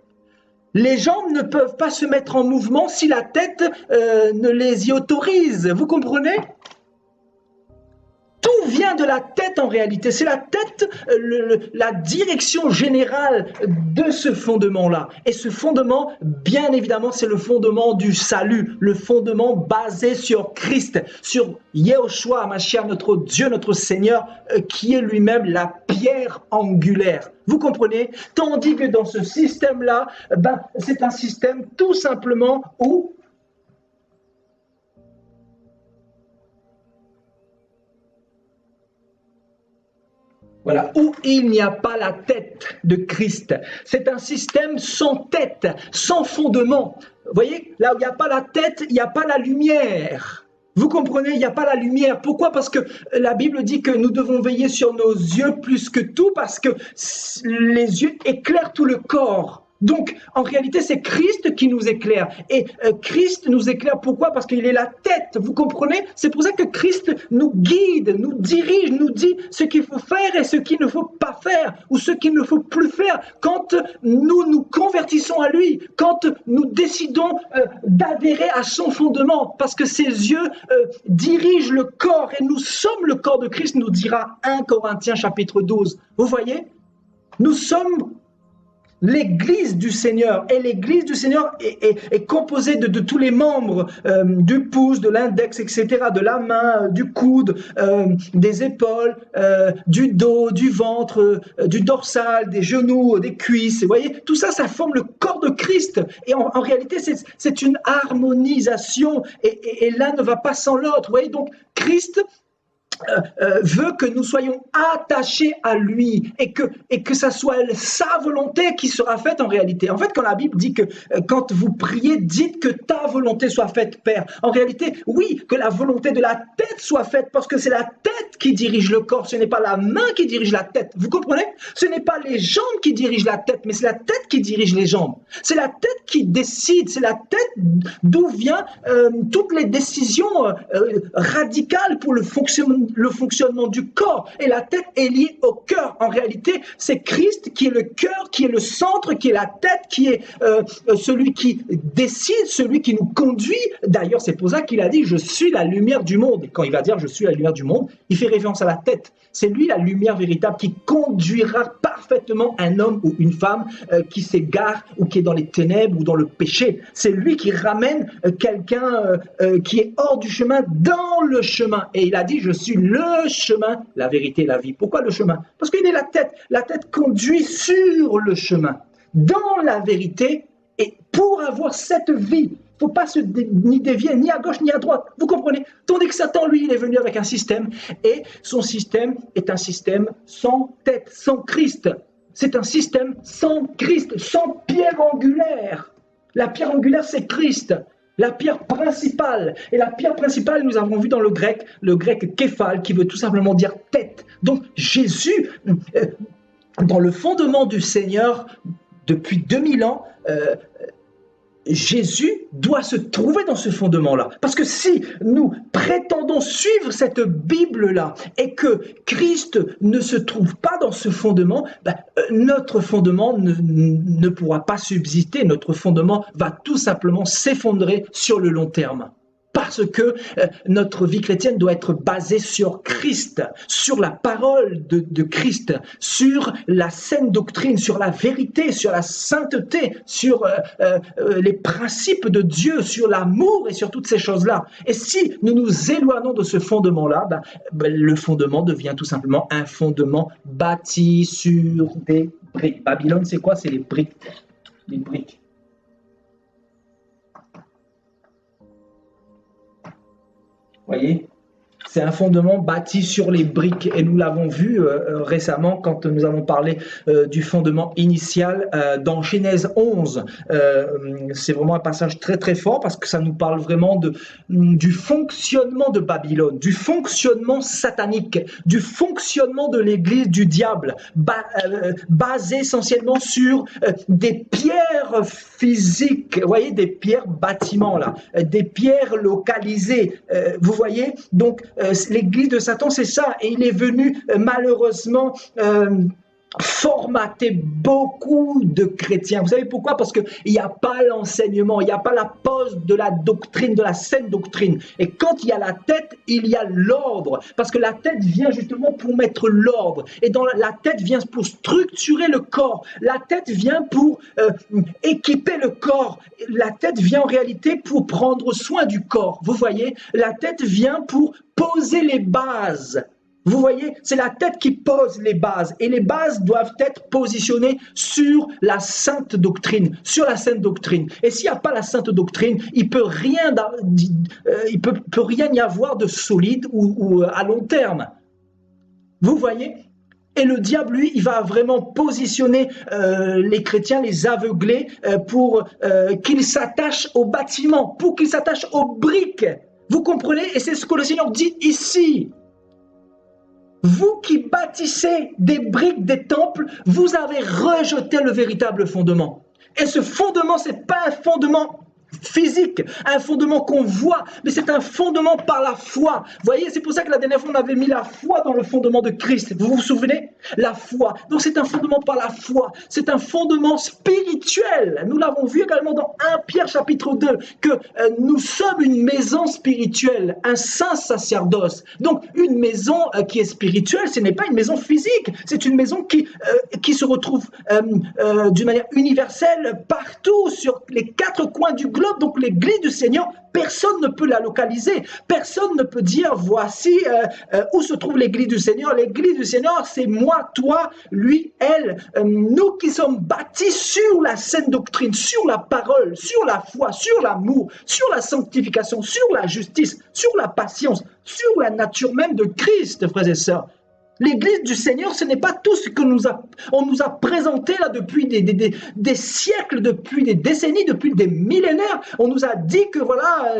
Les jambes ne peuvent pas se mettre en mouvement si la tête ne les y autorise. Vous comprenez ? Tout vient de la tête en réalité. C'est la tête, la direction générale de ce fondement-là. Et ce fondement, bien évidemment, c'est le fondement du salut, le fondement basé sur Christ, sur Yehoshua, Mashiach, notre Dieu, notre Seigneur, qui est lui-même la pierre angulaire. Vous comprenez? Tandis que dans ce système-là, c'est un système tout simplement où voilà, où il n'y a pas la tête de Christ. C'est un système sans tête, sans fondement. Vous voyez, là où il n'y a pas la tête, il n'y a pas la lumière. Vous comprenez, il n'y a pas la lumière. Pourquoi? Parce que la Bible dit que nous devons veiller sur nos yeux plus que tout, parce que les yeux éclairent tout le corps. Donc, en réalité, c'est Christ qui nous éclaire. Et Christ nous éclaire, pourquoi? Parce qu'il est la tête, vous comprenez? C'est pour ça que Christ nous guide, nous dirige, nous dit ce qu'il faut faire et ce qu'il ne faut pas faire, ou ce qu'il ne faut plus faire. Quand nous nous convertissons à lui, quand nous décidons d'adhérer à son fondement, parce que ses yeux dirigent le corps, et nous sommes le corps de Christ, nous dira 1 Corinthiens chapitre 12. Vous voyez? Nous sommes l'Église du Seigneur, et l'Église du Seigneur est composée de tous les membres, du pouce, de l'index, etc., de la main, du coude, des épaules, du dos, du ventre, du dorsal, des genoux, des cuisses. Vous voyez, tout ça, ça forme le corps de Christ. Et en réalité, c'est une harmonisation, et l'un ne va pas sans l'autre. Vous voyez, donc Christ veut que nous soyons attachés à lui, et que ça soit sa volonté qui sera faite en réalité. En fait, quand la Bible dit que quand vous priez, dites que ta volonté soit faite, Père. En réalité, oui, que la volonté de la tête soit faite, parce que c'est la tête qui dirige le corps, ce n'est pas la main qui dirige la tête. Vous comprenez? Ce n'est pas les jambes qui dirigent la tête, mais c'est la tête qui dirige les jambes. C'est la tête qui décide, c'est la tête d'où viennent toutes les décisions radicales pour le fonctionnement du corps. Et la tête est liée au cœur. En réalité, c'est Christ qui est le cœur, qui est le centre, qui est la tête, qui est celui qui décide, celui qui nous conduit. D'ailleurs, c'est pour ça qu'il a dit « Je suis la lumière du monde ». Et quand il va dire « Je suis la lumière du monde », il fait référence à la tête. C'est lui la lumière véritable qui conduira parfaitement un homme ou une femme qui s'égare ou qui est dans les ténèbres ou dans le péché. C'est lui qui ramène quelqu'un qui est hors du chemin dans le chemin. Et il a dit « Je suis le chemin, la vérité et la vie ». Pourquoi le chemin? Parce qu'il est la tête. La tête conduit sur le chemin, dans la vérité, et pour avoir cette vie. Il ne faut pas se ni dévier ni à gauche ni à droite. Vous comprenez? Tandis que Satan, lui, il est venu avec un système, et son système est un système sans tête, sans Christ. C'est un système sans Christ, sans pierre angulaire. La pierre angulaire, c'est Christ. La pierre principale. Et la pierre principale, nous avons vu dans le grec képhal, qui veut tout simplement dire tête. Donc Jésus, dans le fondement du Seigneur, depuis 2000 ans, Jésus doit se trouver dans ce fondement-là. Parce que si nous prétendons suivre cette Bible-là et que Christ ne se trouve pas dans ce fondement, notre fondement ne pourra pas subsister. Notre fondement va tout simplement s'effondrer sur le long terme. Parce que notre vie chrétienne doit être basée sur Christ, sur la parole de Christ, sur la saine doctrine, sur la vérité, sur la sainteté, sur les principes de Dieu, sur l'amour et sur toutes ces choses-là. Et si nous nous éloignons de ce fondement-là, le fondement devient tout simplement un fondement bâti sur des briques. Babylone, c'est quoi? C'est les briques. Les briques. Voyez, C'est un fondement bâti sur les briques et nous l'avons vu récemment quand nous avons parlé du fondement initial dans Genèse 11. C'est vraiment un passage très très fort parce que ça nous parle vraiment du fonctionnement de Babylone, du fonctionnement satanique, du fonctionnement de l'église du diable, basé essentiellement sur des pierres physiques, vous voyez, des pierres bâtiments là, des pierres localisées, vous voyez, donc l'église de Satan, c'est ça. Et il est venu malheureusement formater beaucoup de chrétiens. Vous savez pourquoi? Parce qu'il n'y a pas l'enseignement, il n'y a pas la pose de la doctrine, de la saine doctrine. Et quand il y a la tête, il y a l'ordre. Parce que la tête vient justement pour mettre l'ordre. Et dans la tête vient pour structurer le corps. La tête vient pour équiper le corps. La tête vient en réalité pour prendre soin du corps. Vous voyez? La tête vient pour poser les bases. Vous voyez, c'est la tête qui pose les bases et les bases doivent être positionnées sur la sainte doctrine, sur la sainte doctrine. Et s'il n'y a pas la sainte doctrine, il peut rien y avoir de solide ou à long terme. Vous voyez? Et le diable, lui, il va vraiment positionner les chrétiens, les aveugler pour qu'ils s'attachent aux bâtiments, pour qu'ils s'attachent aux briques. Vous comprenez? Et c'est ce que le Seigneur dit ici. Vous qui bâtissez des briques, des temples, vous avez rejeté le véritable fondement. Et ce fondement, ce n'est pas un fondement physique, un fondement qu'on voit, mais c'est un fondement par la foi. Vous voyez, c'est pour ça que la dernière fois, on avait mis la foi dans le fondement de Christ. Vous vous souvenez? La foi. Donc c'est un fondement par la foi. C'est un fondement spirituel. Nous l'avons vu également dans 1 Pierre chapitre 2, que nous sommes une maison spirituelle, un saint sacerdoce. Donc une maison qui est spirituelle, ce n'est pas une maison physique, c'est une maison qui se retrouve d'une manière universelle partout sur les quatre coins du globe. Donc l'église du Seigneur, personne ne peut la localiser, personne ne peut dire voici où se trouve l'église du Seigneur. L'église du Seigneur, c'est moi, toi, lui, elle, nous qui sommes bâtis sur la saine doctrine, sur la parole, sur la foi, sur l'amour, sur la sanctification, sur la justice, sur la patience, sur la nature même de Christ, frères et sœurs. L'église du Seigneur, ce n'est pas tout ce que on nous a présenté là depuis des siècles, depuis des décennies, depuis des millénaires. On nous a dit que voilà,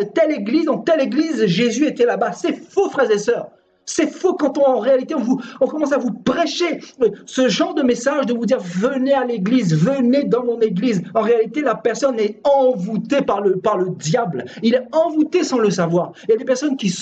dans telle église, Jésus était là-bas. C'est faux, frères et sœurs. C'est faux quand en réalité on commence à vous prêcher ce genre de message, de vous dire venez à l'église, venez dans mon église. En réalité, la personne est envoûtée par le diable. Il est envoûté sans le savoir. Il y a des personnes qui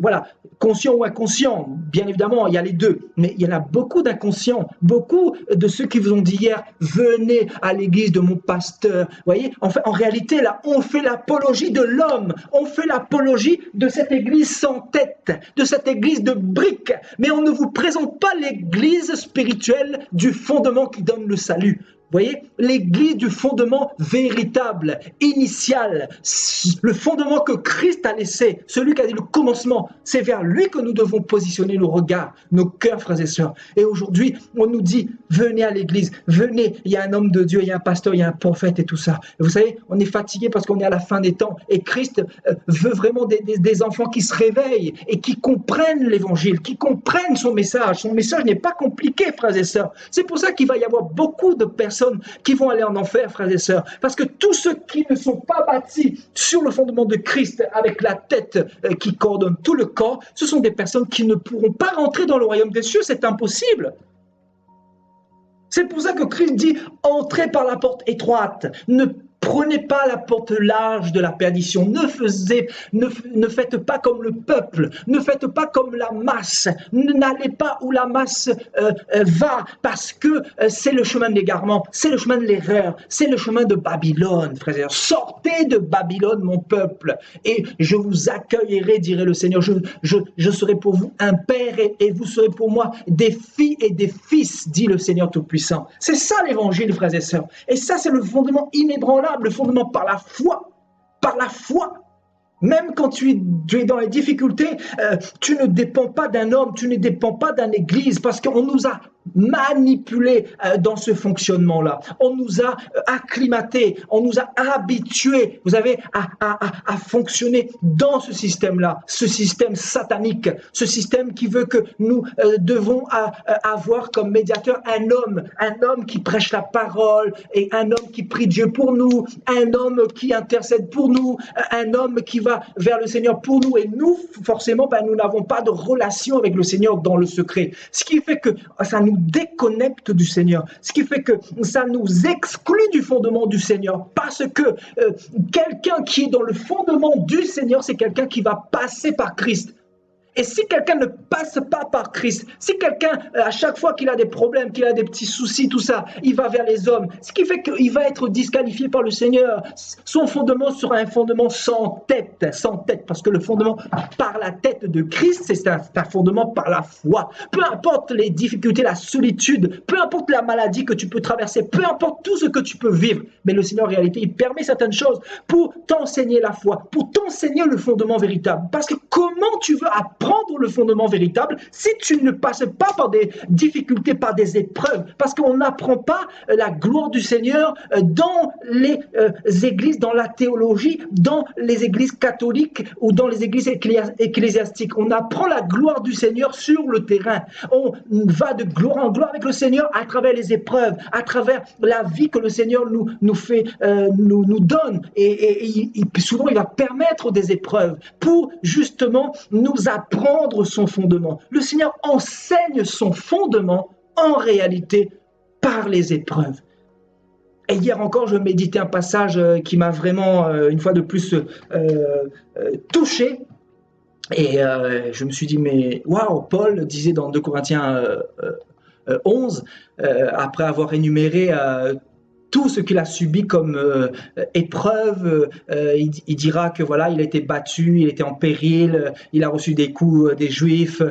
voilà, conscient ou inconscient, bien évidemment, il y a les deux, mais il y en a beaucoup d'inconscients, beaucoup de ceux qui vous ont dit hier, venez à l'église de mon pasteur. Vous voyez, en réalité, là, on fait l'apologie de l'homme, on fait l'apologie de cette église sans tête, de cette église de briques, mais on ne vous présente pas l'église spirituelle du fondement qui donne le salut. Vous voyez, l'église du fondement véritable, initial, le fondement que Christ a laissé, celui qui a dit le commencement, c'est vers lui que nous devons positionner nos regards, nos cœurs, frères et sœurs. Et aujourd'hui, on nous dit, venez à l'église, venez, il y a un homme de Dieu, il y a un pasteur, il y a un prophète et tout ça. Et vous savez, on est fatigué parce qu'on est à la fin des temps et Christ veut vraiment des enfants qui se réveillent et qui comprennent l'évangile, qui comprennent son message. Son message n'est pas compliqué, frères et sœurs. C'est pour ça qu'il va y avoir beaucoup de personnes qui vont aller en enfer, frères et sœurs, parce que tous ceux qui ne sont pas bâtis sur le fondement de Christ, avec la tête qui coordonne tout le corps, ce sont des personnes qui ne pourront pas rentrer dans le royaume des cieux, c'est impossible. C'est pour ça que Christ dit, entrez par la porte étroite, ne prenez pas la porte large de la perdition, ne faites pas comme le peuple, ne faites pas comme la masse, n'allez pas où la masse va, parce que c'est le chemin de l'égarement, c'est le chemin de l'erreur, c'est le chemin de Babylone, frères et sœurs. Sortez de Babylone, mon peuple, et je vous accueillerai, dirait le Seigneur, je serai pour vous un père et vous serez pour moi des filles et des fils, dit le Seigneur Tout-Puissant. C'est ça l'évangile, frères et sœurs, et ça c'est le fondement inébranlable, le fondement par la foi, par la foi. Même quand tu es dans les difficultés, tu ne dépends pas d'un homme, tu ne dépends pas d'une église, parce qu'on nous a manipulés dans ce fonctionnement-là. On nous a acclimatés, on nous a habitués, vous savez, à fonctionner dans ce système-là, ce système satanique, ce système qui veut que nous devons avoir comme médiateur un homme qui prêche la parole et un homme qui prie Dieu pour nous, un homme qui intercède pour nous, un homme qui va vers le Seigneur pour nous. Et nous, forcément, nous n'avons pas de relation avec le Seigneur dans le secret. Ce qui fait que ça nous déconnecte du Seigneur. Ce qui fait que ça nous exclut du fondement du Seigneur. Parce que quelqu'un qui est dans le fondement du Seigneur, c'est quelqu'un qui va passer par Christ. Et si quelqu'un ne passe pas par Christ, si quelqu'un, à chaque fois qu'il a des problèmes, qu'il a des petits soucis, tout ça, il va vers les hommes, ce qui fait qu'il va être disqualifié par le Seigneur. Son fondement sera un fondement sans tête, parce que le fondement par la tête de Christ, c'est un fondement par la foi. Peu importe les difficultés, la solitude, peu importe la maladie que tu peux traverser, peu importe tout ce que tu peux vivre, mais le Seigneur, en réalité, il permet certaines choses pour t'enseigner la foi, pour t'enseigner le fondement véritable. Parce que comment tu veux apprendre le fondement véritable si tu ne passes pas par des difficultés, par des épreuves, parce qu'on n'apprend pas la gloire du Seigneur dans les églises, dans la théologie, dans les églises catholiques ou dans les églises ecclésiastiques. On apprend la gloire du Seigneur sur le terrain. On va de gloire en gloire avec le Seigneur à travers les épreuves, à travers la vie que le Seigneur nous fait, nous donne. Et souvent, il va permettre des épreuves pour justement nous apprendre son fondement. Le Seigneur enseigne son fondement en réalité par les épreuves. Et hier encore, je méditais un passage qui m'a vraiment, une fois de plus, touché. Et je me suis dit, mais waouh, Paul disait dans 2 Corinthiens 11, après avoir énuméré tout ce qu'il a subi comme épreuve, il dira que voilà, il a été battu, il était en péril, il a reçu des coups des Juifs,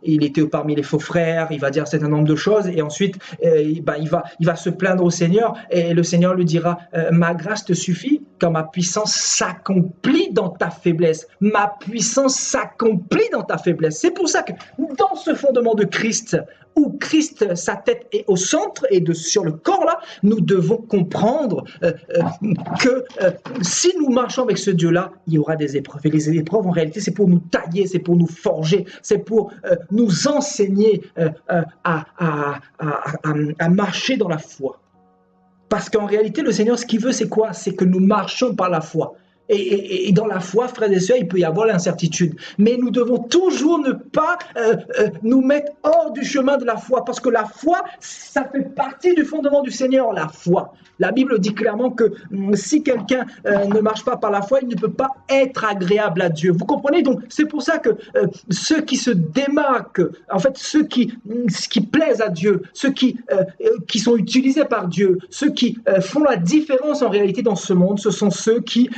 il était parmi les faux frères, il va dire un certain nombre de choses, et ensuite il va se plaindre au Seigneur, et le Seigneur lui dira ma grâce te suffit, car ma puissance s'accomplit dans ta faiblesse. Ma puissance s'accomplit dans ta faiblesse. C'est pour ça que dans ce fondement de Christ, où Christ, sa tête est au centre et sur le corps là, nous devons comprendre que si nous marchons avec ce Dieu-là, il y aura des épreuves. Et les épreuves, en réalité, c'est pour nous tailler, c'est pour nous forger, c'est pour nous enseigner à marcher dans la foi. Parce qu'en réalité, le Seigneur, ce qu'il veut, c'est quoi? C'est que nous marchions par la foi. Et dans la foi, frères et sœurs, il peut y avoir l'incertitude. Mais nous devons toujours ne pas nous mettre hors du chemin de la foi. Parce que la foi, ça fait partie du fondement du Seigneur, la foi. La Bible dit clairement que si quelqu'un ne marche pas par la foi, il ne peut pas être agréable à Dieu. Vous comprenez? Donc, c'est pour ça que ceux qui se démarquent, en fait, ceux qui plaisent à Dieu, ceux qui sont utilisés par Dieu, ceux qui font la différence en réalité dans ce monde, ce sont ceux qui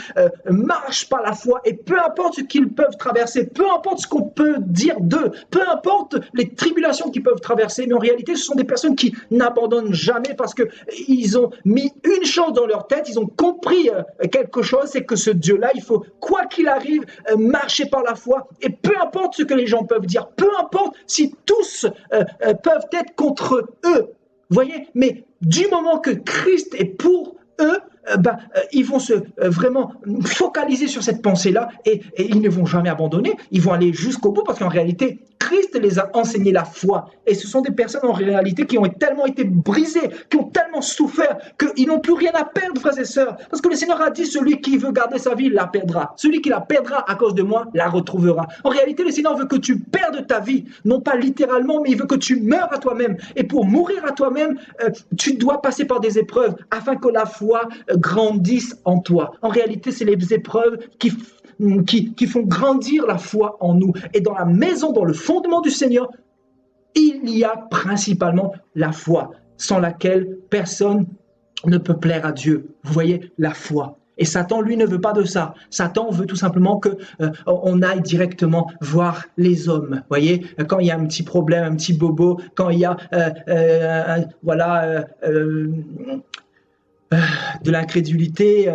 marchent par la foi, et peu importe ce qu'ils peuvent traverser, peu importe ce qu'on peut dire d'eux, peu importe les tribulations qu'ils peuvent traverser, mais en réalité ce sont des personnes qui n'abandonnent jamais parce qu'ils ont mis une chose dans leur tête, ils ont compris quelque chose, c'est que ce Dieu-là, il faut quoi qu'il arrive marcher par la foi, et peu importe ce que les gens peuvent dire, peu importe si tous peuvent être contre eux, vous voyez, mais du moment que Christ est pour eux, ils vont se vraiment focaliser sur cette pensée-là et ils ne vont jamais abandonner, ils vont aller jusqu'au bout parce qu'en réalité, Christ les a enseigné la foi. Et ce sont des personnes en réalité qui ont tellement été brisées, qui ont tellement souffert qu'ils n'ont plus rien à perdre, frères et sœurs. Parce que le Seigneur a dit, celui qui veut garder sa vie, la perdra. Celui qui la perdra à cause de moi, la retrouvera. En réalité, le Seigneur veut que tu perdes ta vie, non pas littéralement, mais il veut que tu meurs à toi-même. Et pour mourir à toi-même, tu dois passer par des épreuves afin que la foi grandisse en toi. En réalité, c'est les épreuves qui font grandir la foi en nous. Et dans la maison, dans le fondement du Seigneur, il y a principalement la foi, sans laquelle personne ne peut plaire à Dieu. Vous voyez, la foi. Et Satan, lui, ne veut pas de ça. Satan veut tout simplement qu'on aille directement voir les hommes. Vous voyez, quand il y a un petit problème, un petit bobo, quand il y a de l'incrédulité,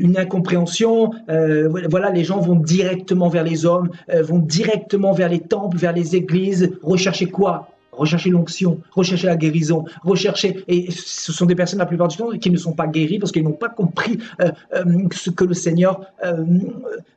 une incompréhension, voilà, les gens vont directement vers les hommes, vont directement vers les temples, vers les églises, rechercher quoi? Recherchez l'onction, recherchez la guérison, recherchez, et ce sont des personnes la plupart du temps qui ne sont pas guéries parce qu'ils n'ont pas compris ce que le Seigneur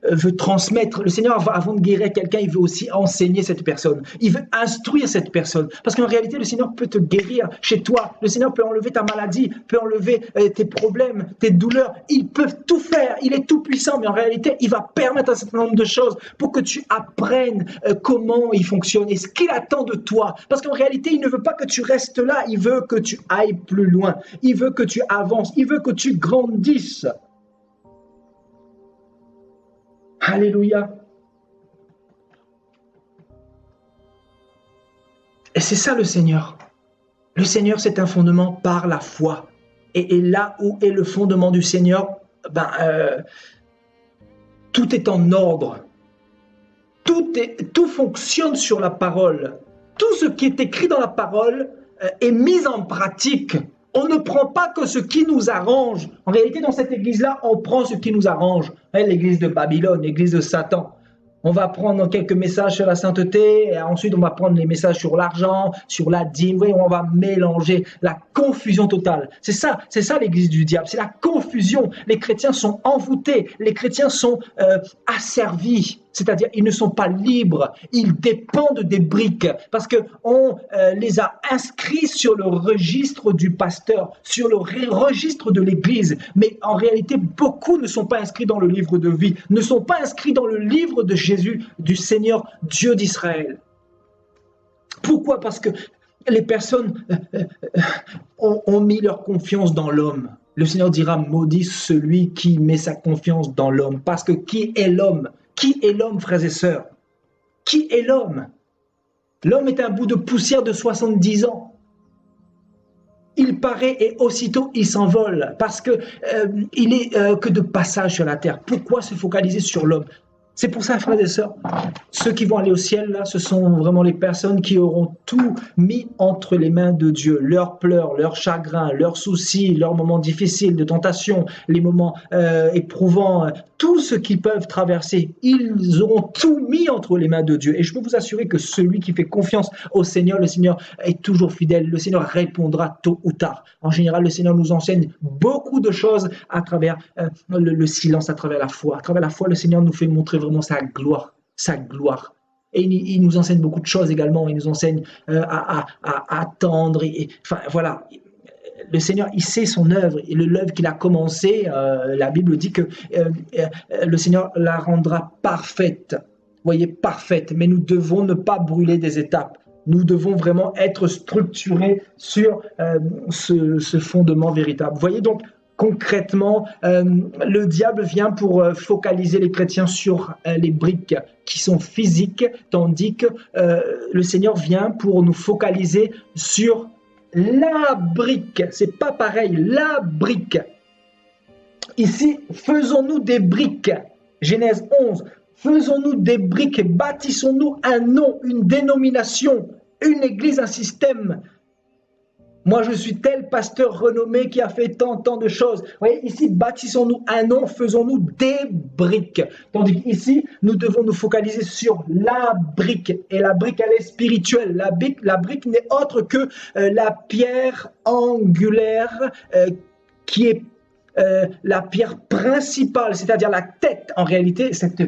veut transmettre. Le Seigneur, avant de guérir quelqu'un, il veut aussi enseigner cette personne. Il veut instruire cette personne. Parce qu'en réalité, le Seigneur peut te guérir chez toi. Le Seigneur peut enlever ta maladie, peut enlever tes problèmes, tes douleurs. Il peut tout faire. Il est tout puissant. Mais en réalité, il va permettre un certain nombre de choses pour que tu apprennes comment il fonctionne et ce qu'il attend de toi. Parce qu'en réalité, il ne veut pas que tu restes là. Il veut que tu ailles plus loin. Il veut que tu avances. Il veut que tu grandisses. Alléluia. Et c'est ça le Seigneur. Le Seigneur, c'est un fondement par la foi. Et là où est le fondement du Seigneur, tout est en ordre. Tout fonctionne sur la parole. Tout ce qui est écrit dans la parole est mis en pratique. On ne prend pas que ce qui nous arrange. En réalité, dans cette église-là, on prend ce qui nous arrange. L'église de Babylone, l'église de Satan. On va prendre quelques messages sur la sainteté, et ensuite on va prendre les messages sur l'argent, sur la dîme. Vous voyez, on va mélanger la confusion totale. C'est ça l'église du diable, c'est la confusion. Les chrétiens sont envoûtés, les chrétiens sont asservis. C'est-à-dire, ils ne sont pas libres, ils dépendent des briques parce qu'on les a inscrits sur le registre du pasteur, sur le registre de l'Église. Mais en réalité, beaucoup ne sont pas inscrits dans le livre de vie, ne sont pas inscrits dans le livre de Jésus, du Seigneur Dieu d'Israël. Pourquoi? Parce que les personnes ont mis leur confiance dans l'homme. Le Seigneur dira, maudit celui qui met sa confiance dans l'homme. Parce que qui est l'homme? Qui est l'homme, frères et sœurs? Qui est l'homme? L'homme est un bout de poussière de 70 ans. Il paraît et aussitôt il s'envole parce que il est que de passage sur la terre. Pourquoi se focaliser sur l'homme? C'est pour ça, frères et sœurs, ceux qui vont aller au ciel, là, ce sont vraiment les personnes qui auront tout mis entre les mains de Dieu. Leurs pleurs, leurs chagrins, leurs soucis, leurs moments difficiles de tentation, les moments éprouvants, tout ce qu'ils peuvent traverser, ils auront tout mis entre les mains de Dieu. Et je peux vous assurer que celui qui fait confiance au Seigneur, le Seigneur est toujours fidèle. Le Seigneur répondra tôt ou tard. En général, le Seigneur nous enseigne beaucoup de choses à travers le silence, à travers la foi. À travers la foi, le Seigneur nous fait montrer vraiment sa gloire, sa gloire. Et il nous enseigne beaucoup de choses également. Il nous enseigne à attendre. Enfin, voilà. Le Seigneur, il sait son œuvre. Et l'œuvre qu'il a commencée, la Bible dit que le Seigneur la rendra parfaite. Vous voyez, parfaite. Mais nous devons ne pas brûler des étapes. Nous devons vraiment être structurés sur ce fondement véritable. Vous voyez donc, concrètement, le diable vient pour focaliser les chrétiens sur les briques qui sont physiques, tandis que le Seigneur vient pour nous focaliser sur la brique. C'est pas pareil, la brique. Ici, faisons-nous des briques. Genèse 11. Faisons-nous des briques, bâtissons-nous un nom, une dénomination, une église, un système. Moi, je suis tel pasteur renommé qui a fait tant de choses. Vous voyez, ici, bâtissons-nous un nom, faisons-nous des briques. Tandis qu'ici, nous devons nous focaliser sur la brique. Et la brique, elle est spirituelle. La brique n'est autre que la pierre angulaire qui est la pierre principale, c'est-à-dire la tête. En réalité, cette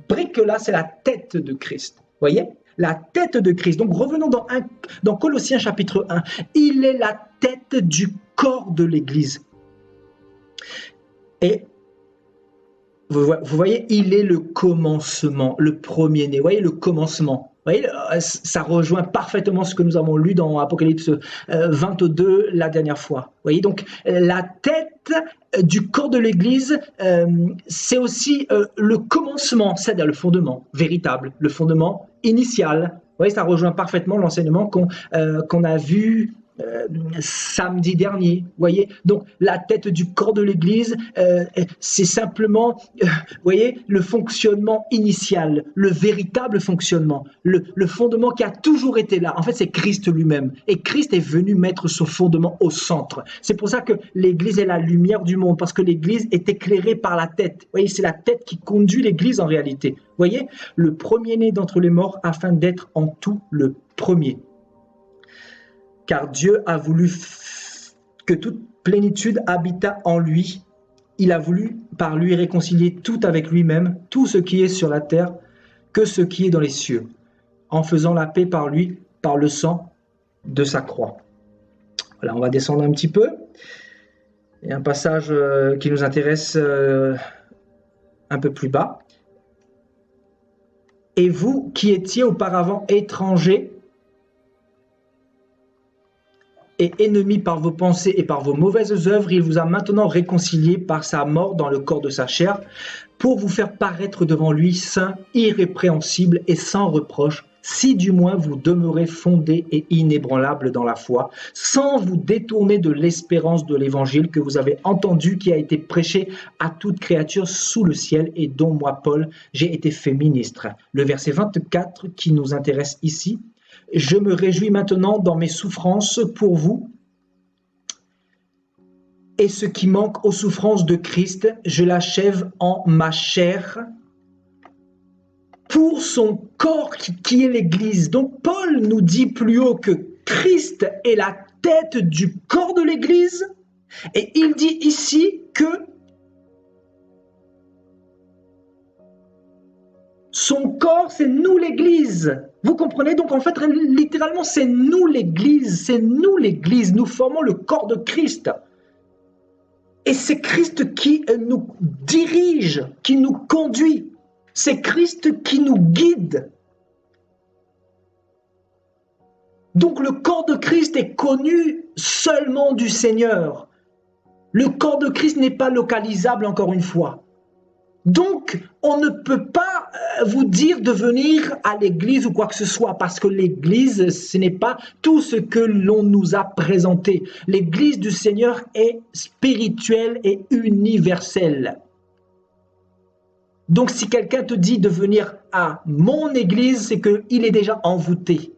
brique-là, c'est la tête de Christ. Vous voyez ? La tête de Christ. Donc revenons dans Colossiens chapitre 1. Il est la tête du corps de l'Église. Et vous voyez, il est le commencement, le premier-né. Vous voyez, le commencement. Vous voyez, ça rejoint parfaitement ce que nous avons lu dans Apocalypse 22 la dernière fois. Vous voyez, donc la tête du corps de l'Église, c'est aussi le commencement, c'est-à-dire le fondement véritable, le fondement initial. Vous voyez, ça rejoint parfaitement l'enseignement qu'on a vu samedi dernier. Vous voyez, donc la tête du corps de l'Église, c'est simplement, vous voyez, le fonctionnement initial, le véritable fonctionnement, le fondement qui a toujours été là. En fait, c'est Christ lui-même. Et Christ est venu mettre son fondement au centre. C'est pour ça que l'Église est la lumière du monde, parce que l'Église est éclairée par la tête. Vous voyez, c'est la tête qui conduit l'Église en réalité. Vous voyez, le premier-né d'entre les morts afin d'être en tout le premier. car Dieu a voulu que toute plénitude habitât en lui. Il a voulu par lui réconcilier tout avec lui-même, tout ce qui est sur la terre que ce qui est dans les cieux, en faisant la paix par lui, par le sang de sa croix. Voilà, on va descendre un petit peu. Il y a un passage qui nous intéresse un peu plus bas. Et vous qui étiez auparavant étrangers et ennemis par vos pensées et par vos mauvaises œuvres, il vous a maintenant réconciliés par sa mort dans le corps de sa chair, pour vous faire paraître devant lui saint, irrépréhensible et sans reproche, si du moins vous demeurez fondés et inébranlables dans la foi, sans vous détourner de l'espérance de l'évangile que vous avez entendu, qui a été prêché à toute créature sous le ciel et dont moi, Paul, j'ai été fait ministre. Le verset 24 qui nous intéresse ici. Je me réjouis maintenant dans mes souffrances pour vous, et ce qui manque aux souffrances de Christ, je l'achève en ma chair, pour son corps qui est l'Église. Donc Paul nous dit plus haut que Christ est la tête du corps de l'Église, et il dit ici que son corps, c'est nous l'Église. Vous comprenez? Donc en fait, littéralement, c'est nous l'Église, nous formons le corps de Christ. Et c'est Christ qui nous dirige, qui nous conduit. C'est Christ qui nous guide. Donc le corps de Christ est connu seulement du Seigneur. Le corps de Christ n'est pas localisable, encore une fois. Donc, on ne peut pas vous dire de venir à l'église ou quoi que ce soit, parce que l'église, ce n'est pas tout ce que l'on nous a présenté. L'église du Seigneur est spirituelle et universelle. Donc, si quelqu'un te dit de venir à mon église, c'est qu'il est déjà envoûté.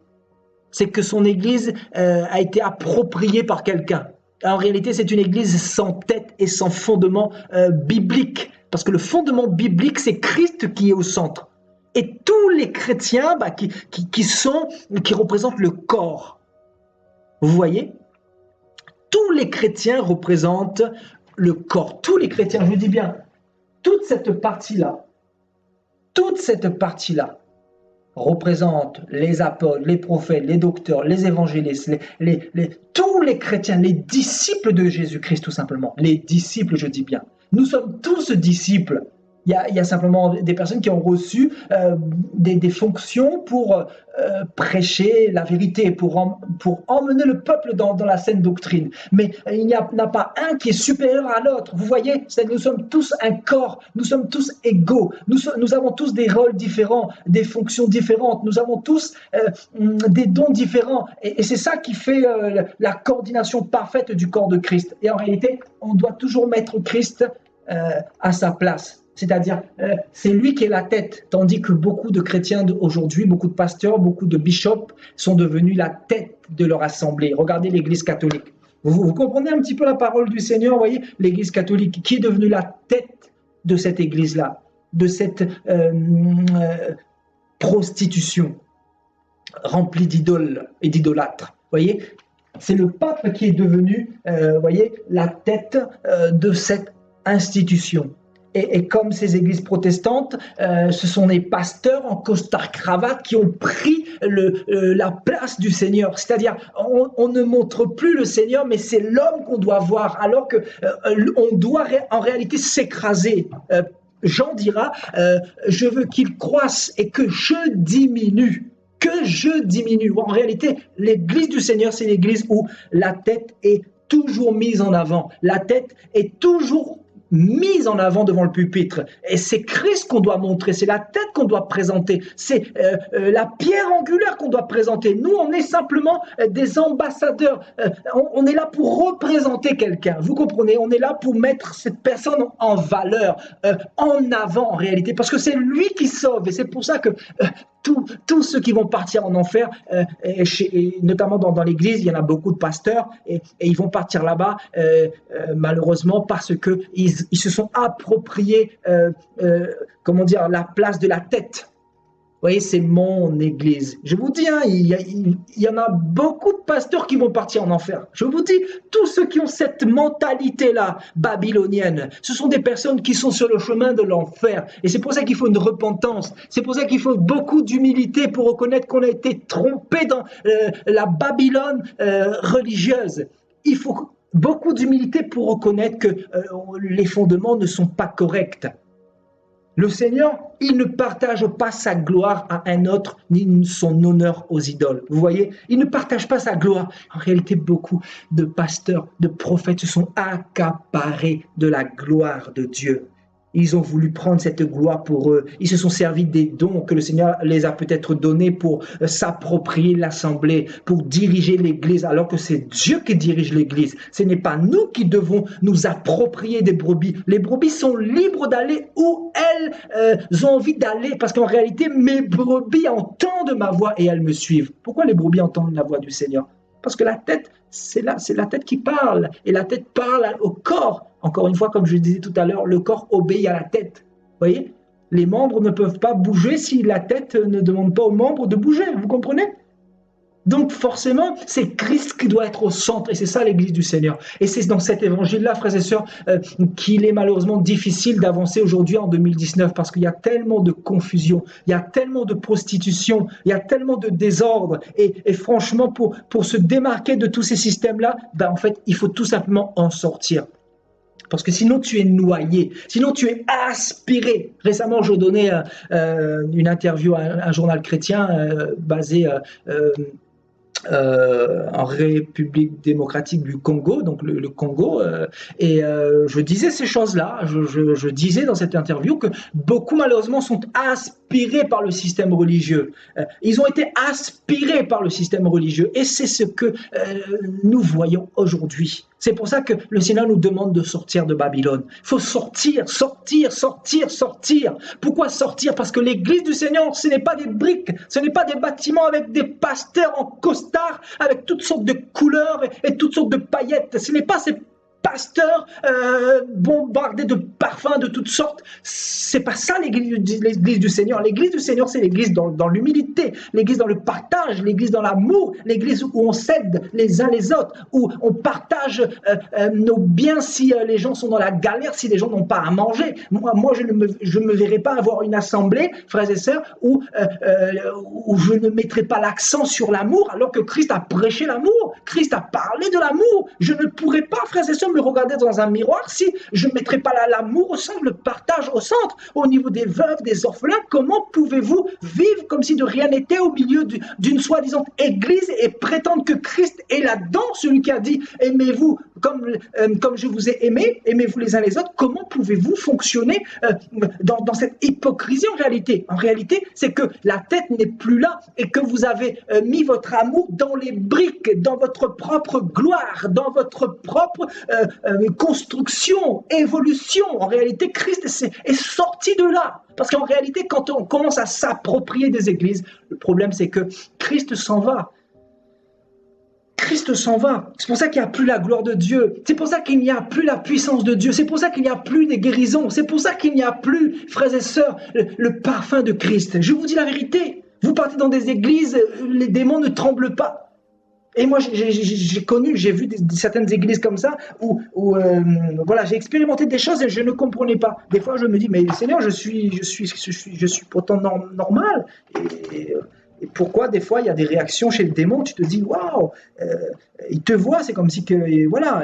C'est que son église a été appropriée par quelqu'un. En réalité, c'est une église sans tête et sans fondement biblique. Parce que le fondement biblique, c'est Christ qui est au centre. Et tous les chrétiens qui représentent le corps. Vous voyez? Tous les chrétiens représentent le corps. Tous les chrétiens, je vous dis bien, toute cette partie-là représente les apôtres, les prophètes, les docteurs, les évangélistes, tous les chrétiens, les disciples de Jésus-Christ tout simplement. Les disciples, je dis bien. Nous sommes tous disciples. Il y a simplement des personnes qui ont reçu des fonctions pour prêcher la vérité, pour emmener le peuple dans la saine doctrine. Mais il n'y a pas un qui est supérieur à l'autre. Vous voyez, nous sommes tous un corps, nous sommes tous égaux, nous avons tous des rôles différents, des fonctions différentes, nous avons tous des dons différents. Et c'est ça qui fait la coordination parfaite du corps de Christ. Et en réalité, on doit toujours mettre Christ à sa place. C'est-à-dire, c'est lui qui est la tête, tandis que beaucoup de chrétiens aujourd'hui, beaucoup de pasteurs, beaucoup de bishops sont devenus la tête de leur assemblée. Regardez l'Église catholique. Vous comprenez un petit peu la parole du Seigneur, vous voyez? L'Église catholique, qui est devenue la tête de cette Église-là, de cette prostitution remplie d'idoles et d'idolâtres. Vous voyez? C'est le pape qui est devenu, voyez, la tête de cette institution. Et comme ces églises protestantes, ce sont des pasteurs en costard-cravate qui ont pris la place du Seigneur. C'est-à-dire, on ne montre plus le Seigneur, mais c'est l'homme qu'on doit voir, alors qu'on doit en réalité s'écraser. Jean dira, je veux qu'il croisse et que je diminue. Que je diminue. En réalité, l'église du Seigneur, c'est l'église où la tête est toujours mise en avant. La tête est toujours mise en avant devant le pupitre. Et c'est Christ qu'on doit montrer, c'est la tête qu'on doit présenter, c'est la pierre angulaire qu'on doit présenter. Nous, on est simplement des ambassadeurs. On est là pour représenter quelqu'un. Vous comprenez? On est là pour mettre cette personne en valeur, en avant en réalité, parce que c'est lui qui sauve. Et c'est pour ça que tous ceux qui vont partir en enfer, et notamment dans l'église, il y en a beaucoup de pasteurs, et ils vont partir là-bas, malheureusement, parce qu'ils se sont appropriés, la place de la tête. voyez, c'est mon église. Je vous dis, hein, il y en a beaucoup de pasteurs qui vont partir en enfer. Je vous dis, tous ceux qui ont cette mentalité-là babylonienne, ce sont des personnes qui sont sur le chemin de l'enfer. Et c'est pour ça qu'il faut une repentance. C'est pour ça qu'il faut beaucoup d'humilité pour reconnaître qu'on a été trompé dans la Babylone religieuse. Il faut beaucoup d'humilité pour reconnaître que les fondements ne sont pas corrects. Le Seigneur, il ne partage pas sa gloire à un autre, ni son honneur aux idoles. Vous voyez, il ne partage pas sa gloire. En réalité, beaucoup de pasteurs, de prophètes se sont accaparés de la gloire de Dieu. Ils ont voulu prendre cette gloire pour eux. Ils se sont servis des dons que le Seigneur les a peut-être donnés pour s'approprier l'assemblée, pour diriger l'Église, alors que c'est Dieu qui dirige l'Église. Ce n'est pas nous qui devons nous approprier des brebis. Les brebis sont libres d'aller où elles ont envie d'aller, parce qu'en réalité, mes brebis entendent ma voix et elles me suivent. Pourquoi les brebis entendent la voix du Seigneur? Parce que la tête, c'est la tête qui parle, et la tête parle au corps. Encore une fois, comme je le disais tout à l'heure, le corps obéit à la tête. Vous voyez? Les membres ne peuvent pas bouger si la tête ne demande pas aux membres de bouger. Vous comprenez? Donc forcément, c'est Christ qui doit être au centre, et c'est ça l'Église du Seigneur. Et c'est dans cet évangile-là, frères et sœurs, qu'il est malheureusement difficile d'avancer aujourd'hui en 2019, parce qu'il y a tellement de confusion, il y a tellement de prostitution, il y a tellement de désordre, et franchement, pour se démarquer de tous ces systèmes-là, en fait, il faut tout simplement en sortir. Parce que sinon tu es noyé, sinon tu es aspiré. Récemment, je donnais une interview à un journal chrétien basé en République démocratique du Congo, donc le Congo, et je disais ces choses-là, je disais dans cette interview que beaucoup malheureusement sont aspirés par le système religieux. Ils ont été aspirés par le système religieux, et c'est ce que nous voyons aujourd'hui. C'est pour ça que le Seigneur nous demande de sortir de Babylone. Il faut sortir. Pourquoi sortir? Parce que l'Église du Seigneur, ce n'est pas des briques, ce n'est pas des bâtiments avec des pasteurs en costard, avec toutes sortes de couleurs et toutes sortes de paillettes. Ce n'est pas ces pasteurs bombardés de parfums de toutes sortes. C'est pas ça l'Église du Seigneur. L'Église du Seigneur, c'est l'Église dans l'humilité, l'Église dans le partage, l'Église dans l'amour, l'Église où on s'aide les uns les autres, où on partage nos biens si les gens sont dans la galère, si les gens n'ont pas à manger. Moi, je ne me verrai pas avoir une assemblée, frères et sœurs, où je ne mettrai pas l'accent sur l'amour, alors que Christ a prêché l'amour, Christ a parlé de l'amour. Je ne pourrai pas, frères et sœurs, me regarder dans un miroir si je ne mettrai pas l'amour au centre, le partage au centre. Au niveau des veuves, des orphelins, comment pouvez-vous vivre comme si de rien n'était au milieu d'une soi-disant église et prétendre que Christ est là-dedans, celui qui a dit aimez-vous comme je vous ai aimé, aimez-vous les uns les autres? Comment pouvez-vous fonctionner dans cette hypocrisie en réalité? En réalité, c'est que la tête n'est plus là et que vous avez mis votre amour dans les briques, dans votre propre gloire, dans votre propre construction, évolution. En réalité, Christ est sorti de là. Parce qu'en réalité, quand on commence à s'approprier des églises, le problème c'est que Christ s'en va. Christ s'en va. C'est pour ça qu'il n'y a plus la gloire de Dieu. C'est pour ça qu'il n'y a plus la puissance de Dieu. C'est pour ça qu'il n'y a plus des guérisons. C'est pour ça qu'il n'y a plus, frères et sœurs, le parfum de Christ. Je vous dis la vérité. Vous partez dans des églises, les démons ne tremblent pas. Et moi, j'ai vu certaines églises comme ça où voilà, j'ai expérimenté des choses et je ne comprenais pas. Des fois, je me dis, mais Seigneur, je suis pourtant normal. Et pourquoi des fois il y a des réactions chez le démon? Tu te dis, waouh, il te voit, c'est comme si que voilà.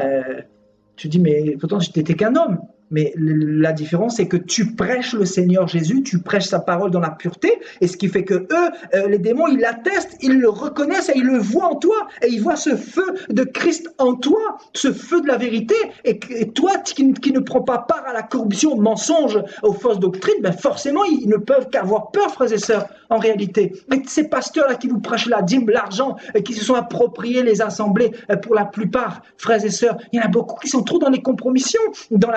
Tu te dis, mais pourtant, tu n'étais qu'un homme. Mais la différence, c'est que tu prêches le Seigneur Jésus, tu prêches sa parole dans la pureté, et ce qui fait que eux, les démons, ils l'attestent, ils le reconnaissent et ils le voient en toi, et ils voient ce feu de Christ en toi, ce feu de la vérité, et toi qui ne prends pas part à la corruption, au mensonge, aux fausses doctrines, ben forcément, ils ne peuvent qu'avoir peur, frères et sœurs, en réalité. Mais ces pasteurs-là qui vous prêchent la dîme, l'argent, qui se sont appropriés les assemblées, pour la plupart, frères et sœurs, il y en a beaucoup qui sont trop dans les compromissions, dans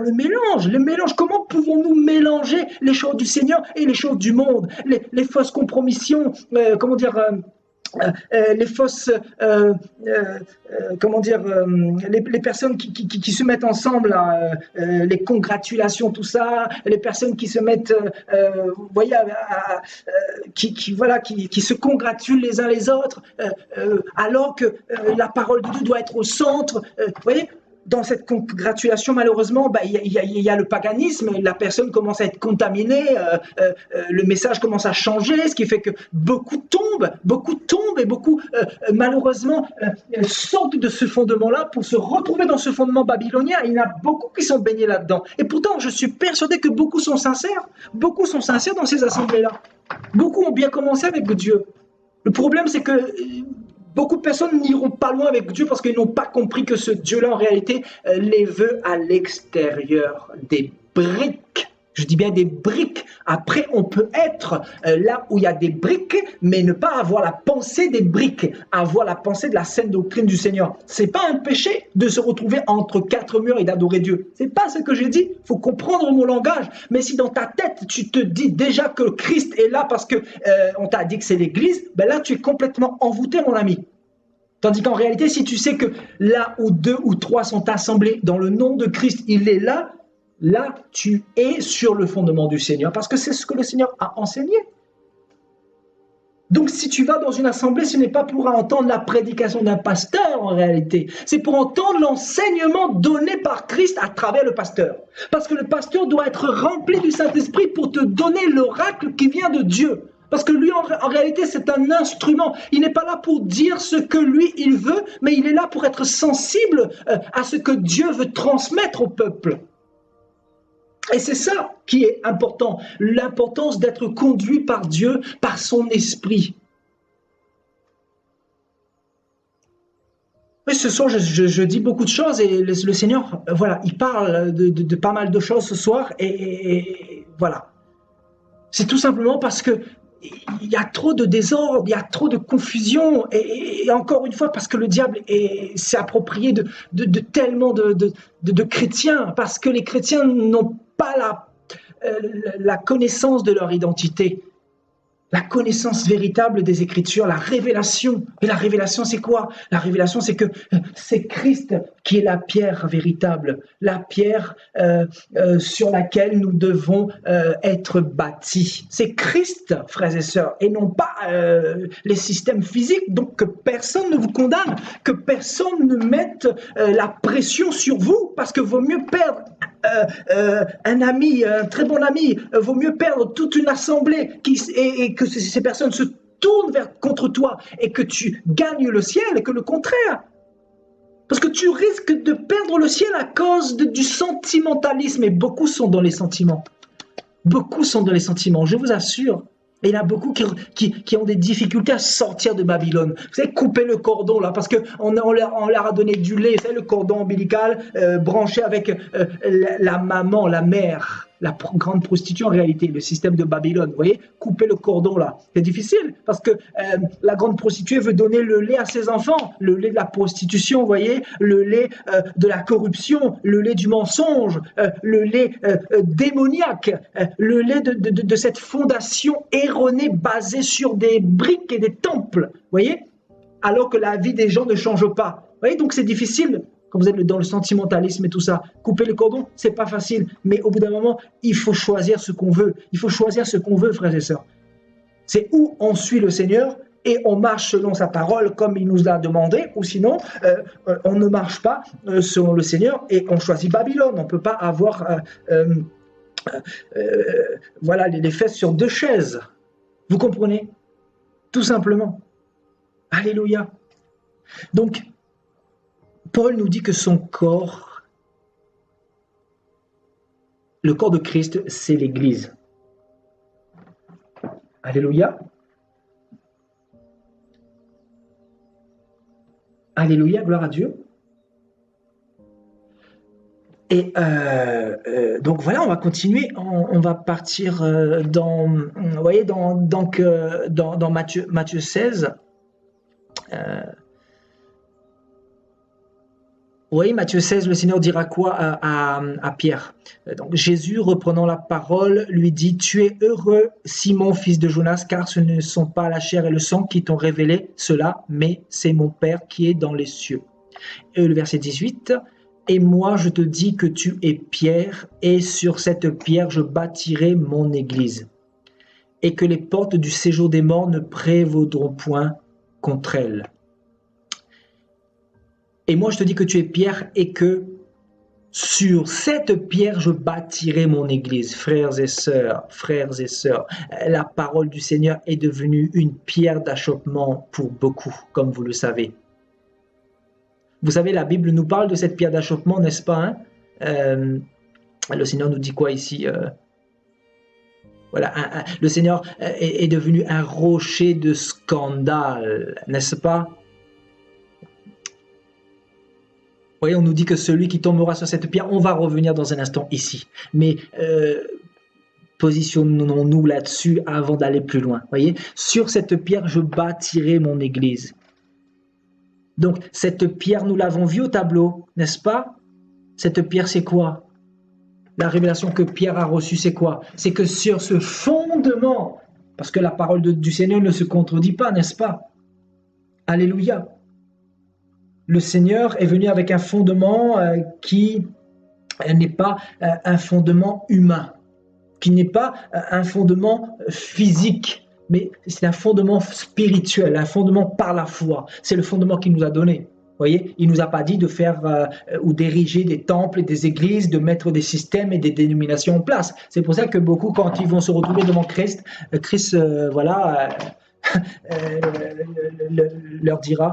le mélange. Comment pouvons-nous mélanger les choses du Seigneur et les choses du monde, les fausses compromissions, les fausses, comment dire, les personnes qui se mettent ensemble, là, les congratulations, tout ça, les personnes qui se mettent, vous voyez, voilà, qui se congratulent les uns les autres, alors que la parole de Dieu doit être au centre. Vous voyez, dans cette congratulation, malheureusement, bah, y a le paganisme, la personne commence à être contaminée, le message commence à changer, ce qui fait que beaucoup tombent et beaucoup, malheureusement, sortent de ce fondement-là pour se retrouver dans ce fondement babylonien. Il y en a beaucoup qui sont baignés là-dedans. Et pourtant, je suis persuadé que beaucoup sont sincères dans ces assemblées-là. Beaucoup ont bien commencé avec Dieu. Le problème, c'est que beaucoup de personnes n'iront pas loin avec Dieu parce qu'ils n'ont pas compris que ce Dieu-là, en réalité, les veut à l'extérieur des briques. Je dis bien des briques. Après, on peut être là où il y a des briques, mais ne pas avoir la pensée des briques, avoir la pensée de la saine doctrine du Seigneur. C'est pas un péché de se retrouver entre quatre murs et d'adorer Dieu. C'est pas ce que j'ai dit. Il faut comprendre mon langage. Mais si dans ta tête, tu te dis déjà que Christ est là parce que on t'a dit que c'est l'Église, ben là, tu es complètement envoûté, mon ami. Tandis qu'en réalité, si tu sais que là où deux ou trois sont assemblés dans le nom de Christ, il est là, là, tu es sur le fondement du Seigneur, parce que c'est ce que le Seigneur a enseigné. Donc, si tu vas dans une assemblée, ce n'est pas pour entendre la prédication d'un pasteur, en réalité. C'est pour entendre l'enseignement donné par Christ à travers le pasteur. Parce que le pasteur doit être rempli du Saint-Esprit pour te donner l'oracle qui vient de Dieu. Parce que lui, en réalité, c'est un instrument. Il n'est pas là pour dire ce que lui, il veut, mais il est là pour être sensible à ce que Dieu veut transmettre au peuple. Et c'est ça qui est important, l'importance d'être conduit par Dieu, par son esprit. Oui, ce soir, je dis beaucoup de choses et le Seigneur, voilà, il parle de pas mal de choses ce soir et voilà. C'est tout simplement parce que il y a trop de désordre, il y a trop de confusion et encore une fois parce que le diable s'est approprié de tellement de chrétiens, parce que les chrétiens n'ont pas la connaissance de leur identité, la connaissance véritable des Écritures, la révélation. Et la révélation, c'est quoi? La révélation, c'est que c'est Christ qui est la pierre véritable, la pierre sur laquelle nous devons être bâtis. C'est Christ, frères et sœurs, et non pas les systèmes physiques. Donc que personne ne vous condamne, que personne ne mette la pression sur vous, parce que vaut mieux perdre un ami, un très bon ami, vaut mieux perdre toute une assemblée et que ces personnes se tournent contre toi et que tu gagnes le ciel que le contraire. Parce que tu risques de perdre le ciel à cause du sentimentalisme et beaucoup sont dans les sentiments. Beaucoup sont dans les sentiments, je vous assure. Et il y en a beaucoup qui ont des difficultés à sortir de Babylone. Vous savez, couper le cordon là, parce qu'on leur a donné du lait, vous savez, le cordon ombilical branché avec la maman, la mère, la grande prostituée en réalité, le système de Babylone. Vous voyez, couper le cordon là, c'est difficile parce que la grande prostituée veut donner le lait à ses enfants, le lait de la prostitution, vous voyez, le lait de la corruption, le lait du mensonge, le lait démoniaque, le lait de cette fondation erronée basée sur des briques et des temples, vous voyez, alors que la vie des gens ne change pas. Vous voyez, donc c'est difficile. Quand vous êtes dans le sentimentalisme et tout ça, couper le cordon, c'est pas facile. Mais au bout d'un moment, il faut choisir ce qu'on veut. Il faut choisir ce qu'on veut, frères et sœurs. C'est où on suit le Seigneur et on marche selon sa parole comme il nous l'a demandé, ou sinon, on ne marche pas selon le Seigneur et on choisit Babylone. On ne peut pas avoir voilà, les fesses sur deux chaises. Vous comprenez? Tout simplement. Alléluia. Donc, Paul nous dit que son corps, le corps de Christ, c'est l'Église. Alléluia. Alléluia, gloire à Dieu. Et donc voilà, on va continuer, on va partir vous voyez, dans Matthieu 16. Oui, Matthieu 16, le Seigneur dira quoi à Pierre? Donc, Jésus, reprenant la parole, lui dit, tu es heureux, Simon, fils de Jonas, car ce ne sont pas la chair et le sang qui t'ont révélé cela, mais c'est mon Père qui est dans les cieux. Et le verset 18, et moi je te dis que tu es Pierre, et sur cette pierre je bâtirai mon église, et que les portes du séjour des morts ne prévaudront point contre elle. Et moi je te dis que tu es Pierre, et que sur cette pierre je bâtirai mon église. Frères et sœurs, la parole du Seigneur est devenue une pierre d'achoppement pour beaucoup, comme vous le savez. Vous savez, la Bible nous parle de cette pierre d'achoppement, n'est-ce pas, hein? Le Seigneur nous dit quoi ici? Voilà, le Seigneur est devenu un rocher de scandale, n'est-ce pas? Vous voyez, on nous dit que celui qui tombera sur cette pierre, on va revenir dans un instant ici. Mais positionnons-nous là-dessus avant d'aller plus loin. Voyez, sur cette pierre, je bâtirai mon église. Donc, cette pierre, nous l'avons vue au tableau, n'est-ce pas? Cette pierre, c'est quoi? La révélation que Pierre a reçue, c'est quoi? C'est que sur ce fondement, parce que la parole du Seigneur ne se contredit pas, n'est-ce pas? Alléluia. Le Seigneur est venu avec un fondement qui n'est pas un fondement humain, qui n'est pas un fondement physique, mais c'est un fondement spirituel, un fondement par la foi. C'est le fondement qu'il nous a donné. Vous voyez, il ne nous a pas dit de faire ou d'ériger des temples et des églises, de mettre des systèmes et des dénominations en place. C'est pour ça que beaucoup, quand ils vont se retrouver devant Christ, leur dira,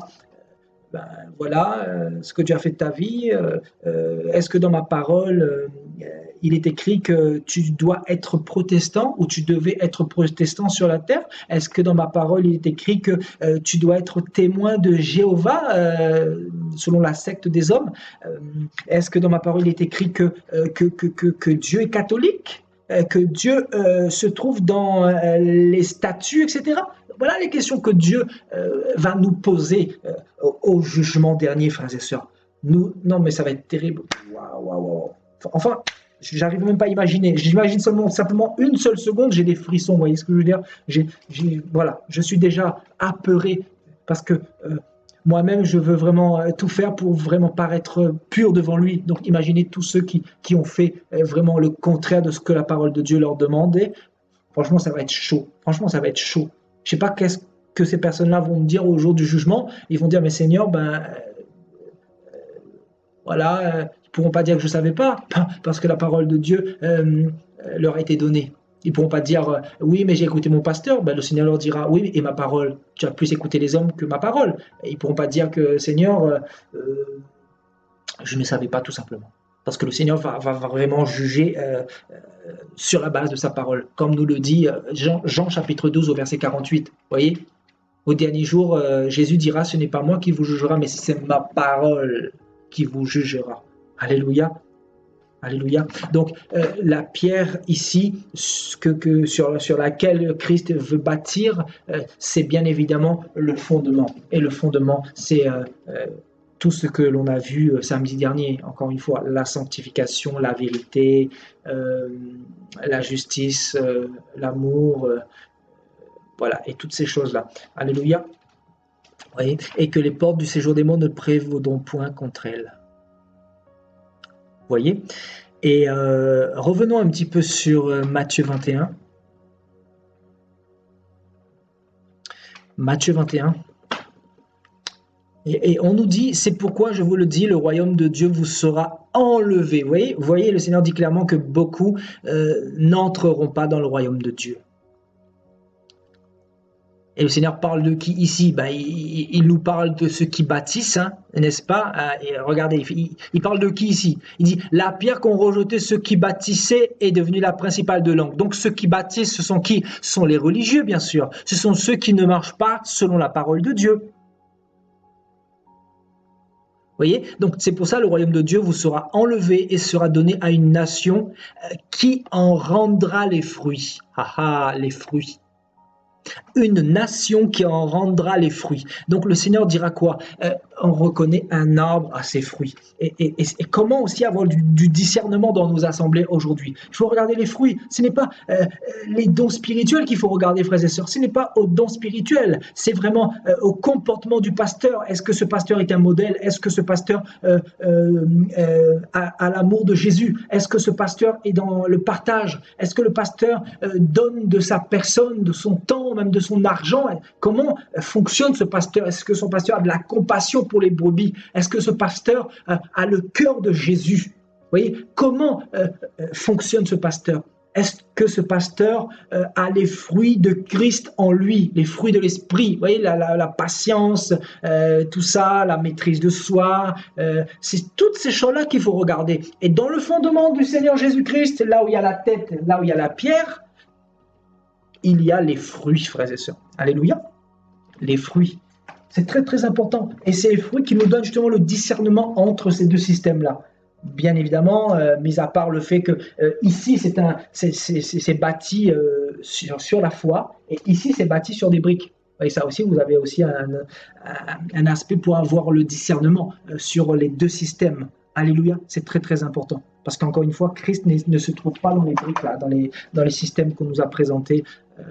ben, voilà ce que tu as fait de ta vie. Est-ce que dans ma parole, il est écrit que tu dois être protestant ou tu devais être protestant sur la terre? Est-ce que dans ma parole, il est écrit que tu dois être témoin de Jéhovah selon la secte des hommes? Est-ce que dans ma parole, il est écrit que Dieu est catholique? Que Dieu se trouve dans les statuts, etc. Voilà les questions que Dieu va nous poser au jugement dernier, frères et sœurs. Non, mais ça va être terrible. Waouh. Enfin, j'arrive même pas à imaginer. J'imagine simplement une seule seconde, j'ai des frissons. Vous voyez ce que je veux dire? Voilà, je suis déjà apeuré parce que moi-même, je veux vraiment tout faire pour vraiment paraître pur devant lui. Donc, imaginez tous ceux qui ont fait vraiment le contraire de ce que la parole de Dieu leur demandait. Franchement, ça va être chaud. Franchement, ça va être chaud. Je sais pas qu'est-ce que ces personnes-là vont me dire au jour du jugement. Ils vont dire, mais Seigneur, voilà, ils pourront pas dire que je savais pas, parce que la parole de Dieu leur a été donnée. Ils pourront pas dire, oui, mais j'ai écouté mon pasteur. Le Seigneur leur dira, oui, et ma parole, tu as plus écouté les hommes que ma parole. Et ils pourront pas dire que, Seigneur, je ne savais pas tout simplement. Parce que le Seigneur va vraiment juger sur la base de sa parole, comme nous le dit Jean chapitre 12 au verset 48. Vous voyez, au dernier jour, Jésus dira, ce n'est pas moi qui vous jugera, mais c'est ma parole qui vous jugera. Alléluia. Alléluia. Donc, la pierre ici, sur laquelle Christ veut bâtir, c'est bien évidemment le fondement. Et le fondement, c'est tout ce que l'on a vu samedi dernier, encore une fois, la sanctification, la vérité, la justice, l'amour, voilà, et toutes ces choses-là. Alléluia. Oui, et que les portes du séjour des morts ne prévaudront point contre elles. Vous voyez? Et revenons un petit peu sur Matthieu 21. Matthieu 21. Et on nous dit, c'est pourquoi je vous le dis, le royaume de Dieu vous sera enlevé. Vous voyez, le Seigneur dit clairement que beaucoup n'entreront pas dans le royaume de Dieu. Et le Seigneur parle de qui ici? Il nous parle de ceux qui bâtissent, hein, n'est-ce pas? Et regardez, il parle de qui ici? Il dit, la pierre qu'ont rejetée ceux qui bâtissaient est devenue la principale de l'angle. Donc ceux qui bâtissent, ce sont qui? Ce sont les religieux, bien sûr. Ce sont ceux qui ne marchent pas selon la parole de Dieu. Vous voyez? Donc c'est pour ça le royaume de Dieu vous sera enlevé et sera donné à une nation qui en rendra les fruits. Les fruits. Une nation qui en rendra les fruits. Donc le Seigneur dira quoi? On reconnaît un arbre à ses fruits. Et comment aussi avoir du discernement dans nos assemblées aujourd'hui? Il faut regarder les fruits. Ce n'est pas les dons spirituels qu'il faut regarder, frères et sœurs. Ce n'est pas aux dons spirituels. C'est vraiment au comportement du pasteur. Est-ce que ce pasteur est un modèle? Est-ce que ce pasteur a l'amour de Jésus? Est-ce que ce pasteur est dans le partage? Est-ce que le pasteur donne de sa personne, de son temps, même de son argent? Comment fonctionne ce pasteur? Est-ce que son pasteur a de la compassion pour les brebis? Est-ce que ce pasteur a le cœur de Jésus? Vous voyez, comment fonctionne ce pasteur? Est-ce que ce pasteur a les fruits de Christ en lui, les fruits de l'esprit? Vous voyez, la patience, tout ça, la maîtrise de soi, c'est toutes ces choses-là qu'il faut regarder. Et dans le fondement du Seigneur Jésus-Christ, là où il y a la tête, là où il y a la pierre, il y a les fruits, frères et sœurs. Alléluia. Les fruits. C'est très, très important. Et c'est les fruits qui nous donnent justement le discernement entre ces deux systèmes-là. Bien évidemment, mis à part le fait que ici, c'est bâti sur la foi, et ici, c'est bâti sur des briques. Et ça aussi, vous avez aussi un aspect pour avoir le discernement sur les deux systèmes. Alléluia, c'est très très important. Parce qu'encore une fois, Christ ne se trouve pas dans les briques, là, dans les systèmes qu'on nous a présentés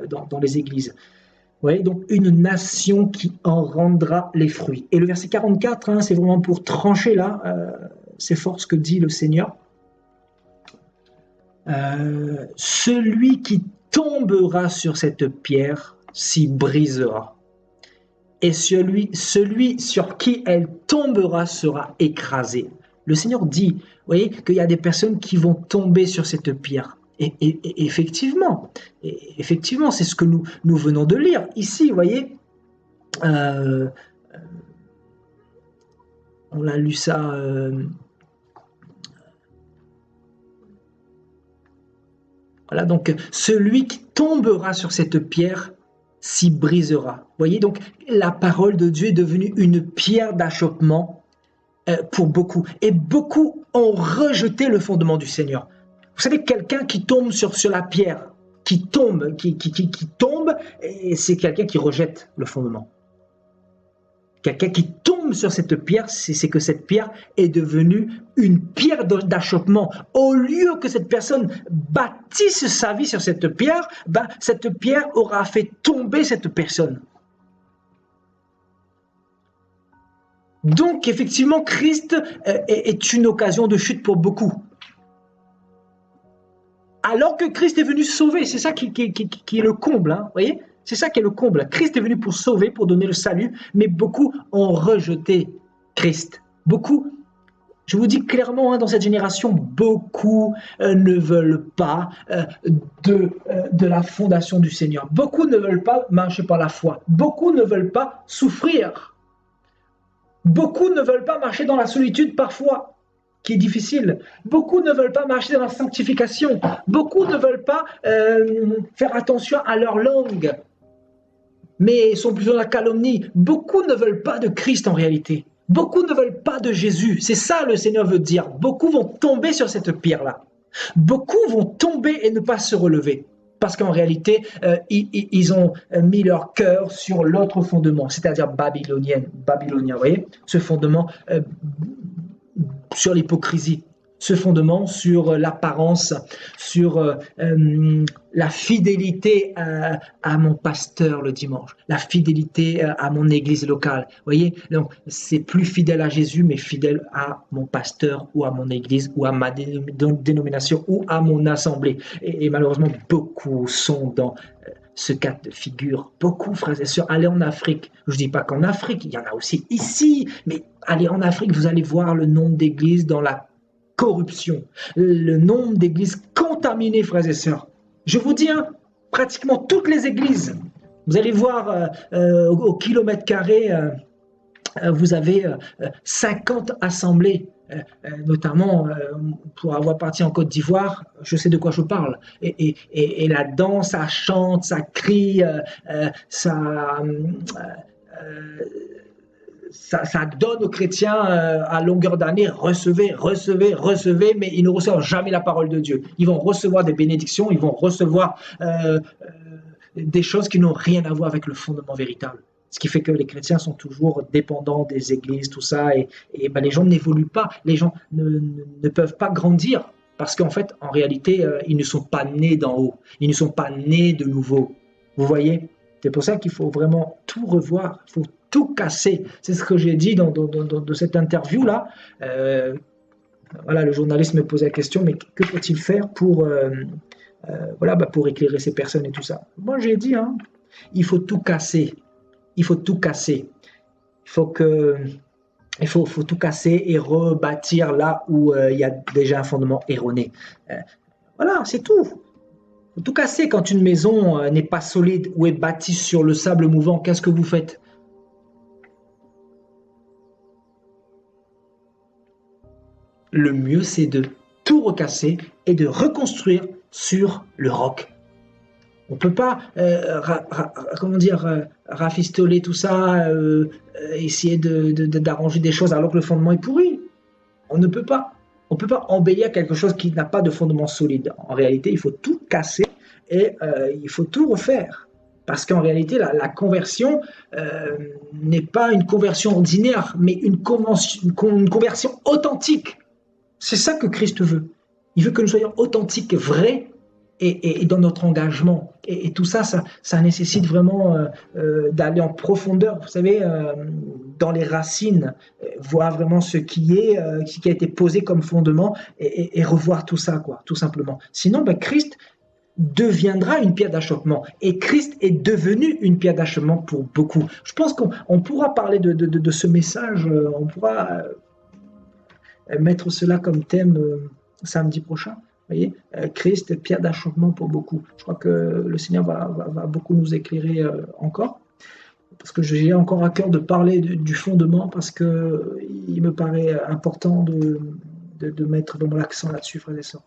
dans les églises. Vous voyez, donc une nation qui en rendra les fruits. Et le verset 44, c'est vraiment pour trancher là, c'est fort ce que dit le Seigneur. Celui qui tombera sur cette pierre s'y brisera. Et celui sur qui elle tombera sera écrasé. Le Seigneur dit, vous voyez, qu'il y a des personnes qui vont tomber sur cette pierre. Et effectivement, c'est ce que nous venons de lire. Ici, vous voyez, on a lu ça... Voilà, donc celui qui tombera sur cette pierre s'y brisera. Vous voyez, donc la parole de Dieu est devenue une pierre d'achoppement pour beaucoup. Et beaucoup ont rejeté le fondement du Seigneur. Vous savez, quelqu'un qui tombe sur la pierre, qui tombe, et c'est quelqu'un qui rejette le fondement. Quelqu'un qui tombe sur cette pierre, c'est que cette pierre est devenue une pierre d'achoppement. Au lieu que cette personne bâtisse sa vie sur cette pierre aura fait tomber cette personne. Donc, effectivement, Christ est une occasion de chute pour beaucoup. Alors que Christ est venu sauver, c'est ça qui est le comble, vous voyez ? C'est ça qui est le comble. Christ est venu pour sauver, pour donner le salut, mais beaucoup ont rejeté Christ. Beaucoup, je vous dis clairement, dans cette génération, beaucoup ne veulent pas de la fondation du Seigneur. Beaucoup ne veulent pas marcher par la foi. Beaucoup ne veulent pas souffrir. Beaucoup ne veulent pas marcher dans la solitude parfois, qui est difficile. Beaucoup ne veulent pas marcher dans la sanctification. Beaucoup ne veulent pas faire attention à leur langue, mais sont plutôt dans la calomnie. Beaucoup ne veulent pas de Christ en réalité. Beaucoup ne veulent pas de Jésus. C'est ça le Seigneur veut dire. Beaucoup vont tomber sur cette pierre-là. Beaucoup vont tomber et ne pas se relever. Parce qu'en réalité, ils ont mis leur cœur sur l'autre fondement, c'est-à-dire babylonien, vous voyez, ce fondement sur l'hypocrisie, ce fondement sur l'apparence, sur la fidélité à mon pasteur le dimanche, la fidélité à mon église locale. Vous voyez, donc c'est plus fidèle à Jésus, mais fidèle à mon pasteur ou à mon église ou à ma dénomination ou à mon assemblée. Et malheureusement, beaucoup sont dans ce cas de figure. Beaucoup, frères et sœurs, allez en Afrique. Je ne dis pas qu'en Afrique, il y en a aussi ici, mais allez en Afrique, vous allez voir le nombre d'églises dans la corruption, le nombre d'églises contaminées, frères et sœurs. Je vous dis, pratiquement toutes les églises, vous allez voir au kilomètre carré, vous avez 50 assemblées, notamment pour avoir parti en Côte d'Ivoire, je sais de quoi je parle. Et là-dedans, ça chante, ça crie, ça donne aux chrétiens à longueur d'année, recevez, mais ils ne reçoivent jamais la parole de Dieu. Ils vont recevoir des bénédictions, ils vont recevoir des choses qui n'ont rien à voir avec le fondement véritable. Ce qui fait que les chrétiens sont toujours dépendants des églises, tout ça, et ben, les gens n'évoluent pas, les gens ne peuvent pas grandir, parce qu'en fait, en réalité, ils ne sont pas nés d'en haut, ils ne sont pas nés de nouveau. Vous voyez? C'est pour ça qu'il faut vraiment tout revoir, il faut tout casser. C'est ce que j'ai dit dans cette interview-là. Voilà, le journaliste me posait la question, mais que faut-il faire pour, voilà, bah, pour éclairer ces personnes et tout ça? Moi, j'ai dit, hein, il faut tout casser. Il faut tout casser. Il faut tout casser et rebâtir là où il y a déjà un fondement erroné. Voilà, c'est tout. Il faut tout casser quand une maison n'est pas solide ou est bâtie sur le sable mouvant. Qu'est-ce que vous faites? Le mieux, c'est de tout recasser et de reconstruire sur le roc. On ne peut pas rafistoler tout ça, essayer d'arranger des choses alors que le fondement est pourri. On ne peut pas. On ne peut pas embellir quelque chose qui n'a pas de fondement solide. En réalité, il faut tout casser et il faut tout refaire. Parce qu'en réalité, la conversion n'est pas une conversion ordinaire, mais une conversion authentique. C'est ça que Christ veut. Il veut que nous soyons authentiques, vrais, et dans notre engagement. Et tout ça, ça nécessite vraiment d'aller en profondeur, vous savez, dans les racines, voir vraiment ce qui a été posé comme fondement et revoir tout ça, quoi, tout simplement. Sinon, ben, Christ deviendra une pierre d'achoppement. Et Christ est devenu une pierre d'achoppement pour beaucoup. Je pense qu'on pourra parler de ce message, on pourra mettre cela comme thème samedi prochain. Vous voyez, Christ, pierre d'achoppement pour beaucoup. Je crois que le Seigneur va beaucoup nous éclairer encore, parce que j'ai encore à cœur de parler du fondement, parce qu'il me paraît important de mettre vraiment l'accent là-dessus, frères et sœurs.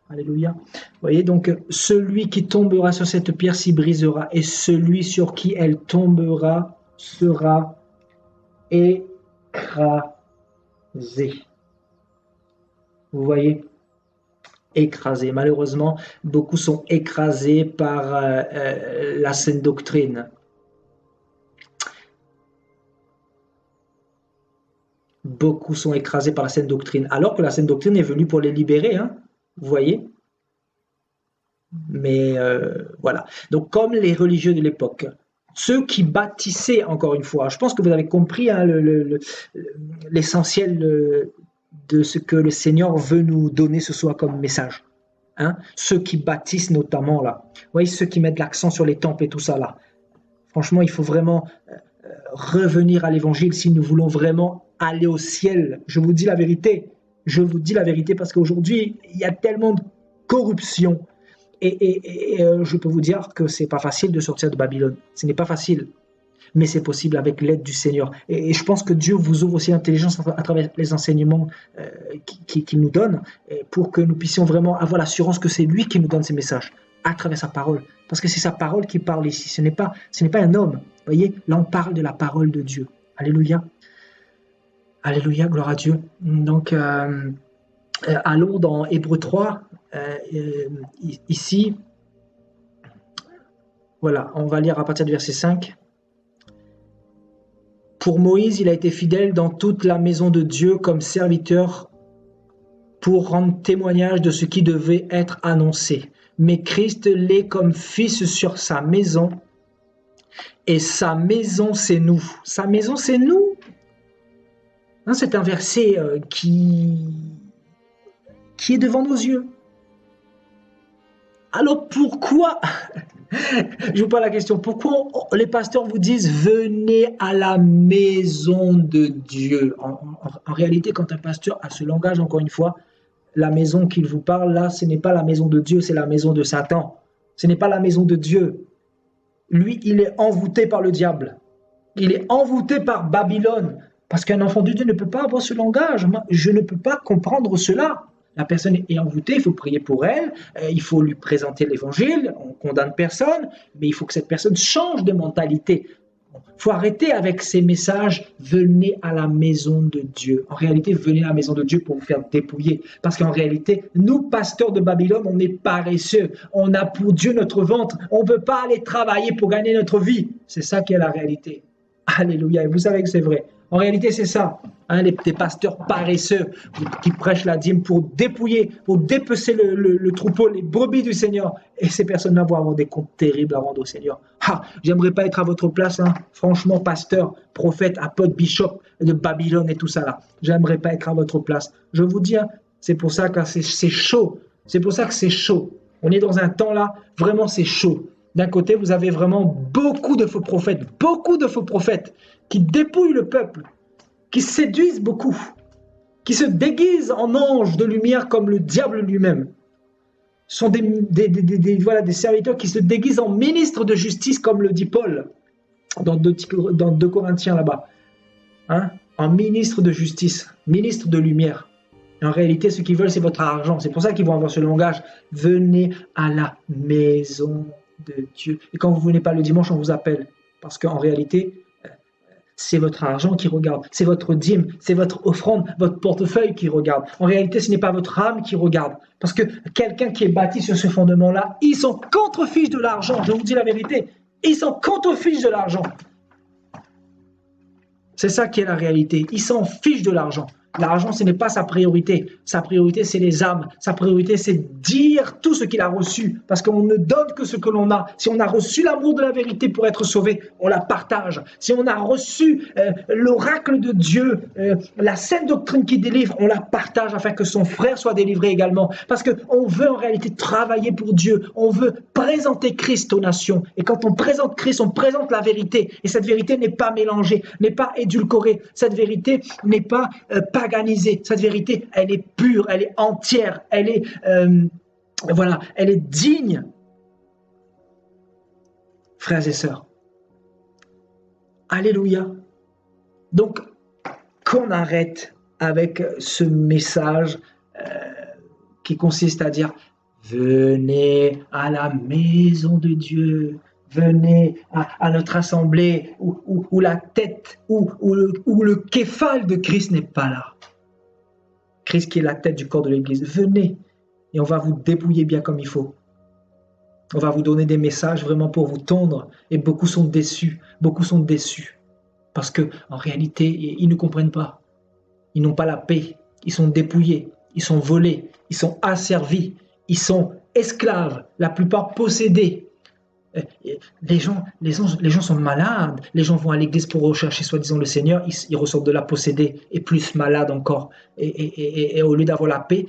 Alléluia. Vous voyez, donc, celui qui tombera sur cette pierre s'y brisera, et celui sur qui elle tombera sera écrasé. Vous voyez, écrasés. Malheureusement, beaucoup sont écrasés par la saine doctrine. Beaucoup sont écrasés par la saine doctrine, alors que la saine doctrine est venue pour les libérer, hein, vous voyez. Mais voilà. Donc, comme les religieux de l'époque, ceux qui bâtissaient, encore une fois, je pense que vous avez compris hein, l'essentiel de ce que le Seigneur veut nous donner ce soir comme message. Hein? Ceux qui bâtissent notamment là. Vous voyez, ceux qui mettent l'accent sur les temples et tout ça là. Franchement, il faut vraiment revenir à l'évangile si nous voulons vraiment aller au ciel. Je vous dis la vérité. Je vous dis la vérité parce qu'aujourd'hui, il y a tellement de corruption. Et je peux vous dire que c'est pas facile de sortir de Babylone. Ce n'est pas facile. Mais c'est possible avec l'aide du Seigneur. Et je pense que Dieu vous ouvre aussi l'intelligence à travers les enseignements qu'il nous donne pour que nous puissions vraiment avoir l'assurance que c'est lui qui nous donne ces messages à travers sa parole. Parce que c'est sa parole qui parle ici. Ce n'est pas un homme. Vous voyez, là on parle de la parole de Dieu. Alléluia. Alléluia, gloire à Dieu. Donc, allons dans Hébreux 3. Ici, voilà, on va lire à partir du verset 5. Pour Moïse, il a été fidèle dans toute la maison de Dieu comme serviteur pour rendre témoignage de ce qui devait être annoncé. Mais Christ l'est comme fils sur sa maison. Et sa maison, c'est nous. Sa maison, c'est nous. Hein, c'est un verset qui est devant nos yeux. Alors pourquoi je vous pose la question, pourquoi les pasteurs vous disent venez à la maison de Dieu? En réalité, quand un pasteur a ce langage, encore une fois, la maison qu'il vous parle là, ce n'est pas la maison de Dieu, c'est la maison de Satan. Ce n'est pas la maison de Dieu. Lui, il est envoûté par le diable. Il est envoûté par Babylone. Parce qu'un enfant de Dieu ne peut pas avoir ce langage. Je ne peux pas comprendre cela. La personne est envoûtée, il faut prier pour elle, il faut lui présenter l'évangile, on condamne personne, mais il faut que cette personne change de mentalité. On faut arrêter avec ces messages, venez à la maison de Dieu. En réalité, venez à la maison de Dieu pour vous faire dépouiller. Parce qu'en réalité, nous, pasteurs de Babylone, on est paresseux. On a pour Dieu notre ventre. On ne veut pas aller travailler pour gagner notre vie. C'est ça qui est la réalité. Alléluia. Et vous savez que c'est vrai. En réalité, c'est ça. Des pasteurs paresseux qui prêchent la dîme pour dépouiller, pour dépecer le troupeau, les brebis du Seigneur. Et ces personnes-là vont avoir des comptes terribles à rendre au Seigneur. J'aimerais pas être à votre place, franchement, pasteur, prophète, apôtre, bishop de Babylone et tout ça là. J'aimerais pas être à votre place. Je vous dis, c'est pour ça que c'est chaud. C'est pour ça que c'est chaud. On est dans un temps là, vraiment c'est chaud. D'un côté, vous avez vraiment beaucoup de faux prophètes qui dépouillent le peuple, qui séduisent beaucoup, qui se déguisent en anges de lumière comme le diable lui-même. Ce sont des serviteurs qui se déguisent en ministres de justice, comme le dit Paul dans 2 Corinthiens là-bas. En ministre de justice, ministre de lumière. Et en réalité, ce qu'ils veulent, c'est votre argent. C'est pour ça qu'ils vont avoir ce langage. Venez à la maison de Dieu. Et quand vous ne venez pas le dimanche, on vous appelle. Parce qu'en réalité, c'est votre argent qui regarde, c'est votre dîme, c'est votre offrande, votre portefeuille qui regarde. En réalité, ce n'est pas votre âme qui regarde. Parce que quelqu'un qui est bâti sur ce fondement-là, ils sont contre-fiches de l'argent. Je vous dis la vérité. Ils sont contre-fiches de l'argent. C'est ça qui est la réalité. Ils s'en fichent de l'argent. L'argent, ce n'est pas sa priorité. Sa priorité, c'est les âmes. Sa priorité, c'est dire tout ce qu'il a reçu. Parce qu'on ne donne que ce que l'on a. Si on a reçu l'amour de la vérité pour être sauvé, on la partage. Si on a reçu l'oracle de Dieu, la sainte doctrine qui délivre, on la partage afin que son frère soit délivré également. Parce qu'on veut en réalité travailler pour Dieu. On veut présenter Christ aux nations. Et quand on présente Christ, on présente la vérité. Et cette vérité n'est pas mélangée, n'est pas édulcorée. Cette vérité n'est pas paganisée. Cette vérité, elle est pure, elle est entière, elle est elle est digne. Frères et sœurs, alléluia. Donc, qu'on arrête avec ce message qui consiste à dire venez à la maison de Dieu. Venez à notre assemblée où la tête, où le képhale de Christ n'est pas là. Christ qui est la tête du corps de l'Église. Venez et on va vous dépouiller bien comme il faut. On va vous donner des messages vraiment pour vous tondre et beaucoup sont déçus. Beaucoup sont déçus parce que en réalité, ils ne comprennent pas. Ils n'ont pas la paix. Ils sont dépouillés. Ils sont volés. Ils sont asservis. Ils sont esclaves. La plupart possédés. Les gens sont malades. Les gens vont à l'église pour rechercher soi-disant le Seigneur. Ils ressortent de là possédés et plus malades encore. Et au lieu d'avoir la paix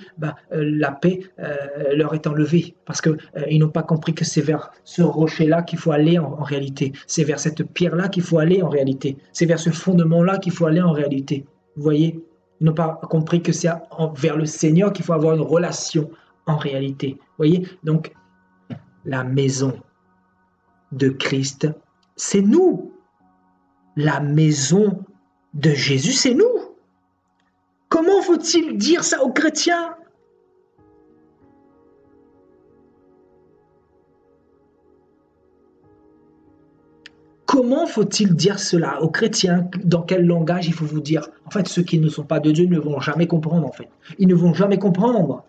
leur est enlevée parce qu'ils n'ont pas compris que c'est vers ce rocher-là qu'il faut aller en réalité. C'est vers cette pierre-là qu'il faut aller en réalité. C'est vers ce fondement-là qu'il faut aller en réalité. Vous voyez, ils n'ont pas compris que c'est vers le Seigneur qu'il faut avoir une relation en réalité. Vous voyez, donc la maison de Christ, c'est nous. La maison de Jésus, c'est nous. Comment faut-il dire ça aux chrétiens? Comment faut-il dire cela aux chrétiens? Dans quel langage il faut vous dire? En fait, ceux qui ne sont pas de Dieu ne vont jamais comprendre, en fait. Ils ne vont jamais comprendre.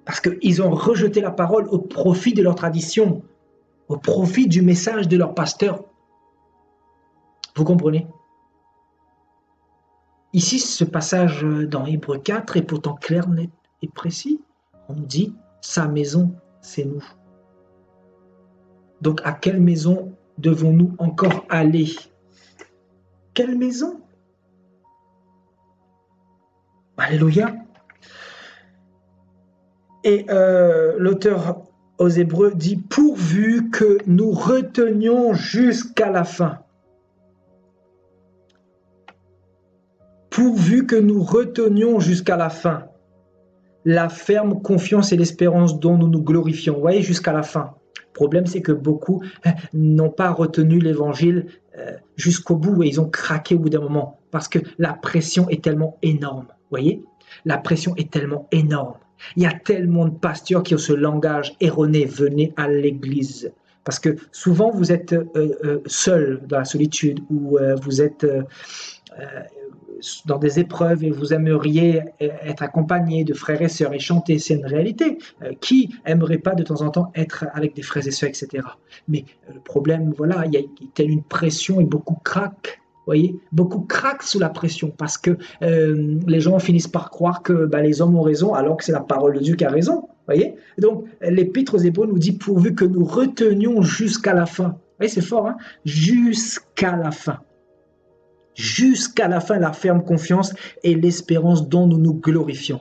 Parce qu'ils ont rejeté la parole au profit de leur tradition, au profit du message de leur pasteur. Vous comprenez? Ici, ce passage dans Hébreux 4 est pourtant clair, net et précis. On nous dit, sa maison, c'est nous. Donc, à quelle maison devons-nous encore aller? Quelle maison? Alléluia. Et l'auteur aux Hébreux dit « pourvu que nous retenions jusqu'à la fin ». Pourvu que nous retenions jusqu'à la fin la ferme confiance et l'espérance dont nous nous glorifions. Vous voyez, jusqu'à la fin. Le problème, c'est que beaucoup n'ont pas retenu l'évangile jusqu'au bout et ils ont craqué au bout d'un moment parce que la pression est tellement énorme. Vous voyez, la pression est tellement énorme. Il y a tellement de pasteurs qui ont ce langage erroné. Venez à l'église. Parce que souvent, vous êtes seul dans la solitude ou vous êtes dans des épreuves et vous aimeriez être accompagné de frères et sœurs et chanter, c'est une réalité. Qui aimerait pas de temps en temps être avec des frères et sœurs, etc. Mais le problème, voilà, il y a telle une pression et beaucoup craquent. Voyez, beaucoup craquent sous la pression parce que les gens finissent par croire que les hommes ont raison alors que c'est la parole de Dieu qui a raison. Voyez, donc l'Épître aux Hébreux nous dit pourvu que nous retenions jusqu'à la fin. Vous voyez, c'est fort, hein? Jusqu'à la fin. Jusqu'à la fin, la ferme confiance et l'espérance dont nous nous glorifions.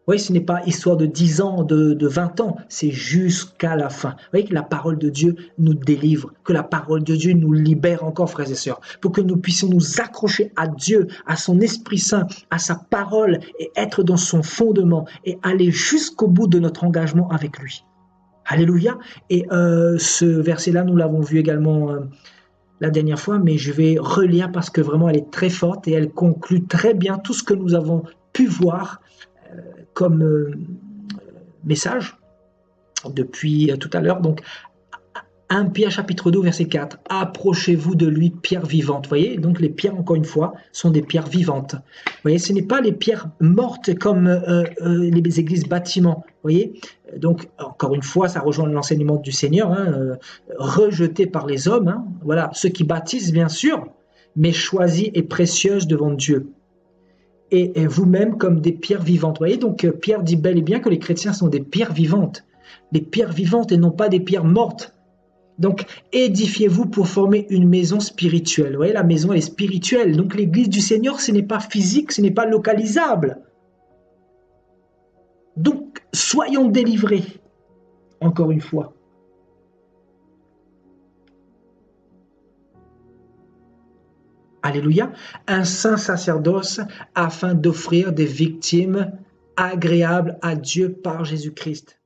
Oui, ce n'est pas histoire de 10 ans, de 20 ans, c'est jusqu'à la fin. Vous voyez que la parole de Dieu nous délivre, que la parole de Dieu nous libère encore, frères et sœurs, pour que nous puissions nous accrocher à Dieu, à son Esprit Saint, à sa parole et être dans son fondement et aller jusqu'au bout de notre engagement avec lui. Alléluia. Et ce verset-là, nous l'avons vu également la dernière fois, mais je vais relire parce que vraiment elle est très forte et elle conclut très bien tout ce que nous avons pu voir comme message depuis tout à l'heure. Donc 1 Pierre chapitre 2 verset 4, approchez-vous de lui, pierre vivante. Vous voyez, donc les pierres, encore une fois, sont des pierres vivantes. Vous voyez, ce n'est pas les pierres mortes comme les églises bâtiments. Vous voyez, donc encore une fois, ça rejoint l'enseignement du Seigneur, hein, rejeté par les hommes. Hein, voilà, ceux qui bâtissent, bien sûr, mais choisis et précieuses devant Dieu. Et vous-même comme des pierres vivantes. Vous voyez, donc Pierre dit bel et bien que les chrétiens sont des pierres vivantes. Des pierres vivantes et non pas des pierres mortes. Donc, édifiez-vous pour former une maison spirituelle. Vous voyez, la maison est spirituelle. Donc, l'église du Seigneur, ce n'est pas physique, ce n'est pas localisable. Donc, soyons délivrés, encore une fois. Alléluia. Un saint sacerdoce afin d'offrir des victimes agréables à Dieu par Jésus-Christ.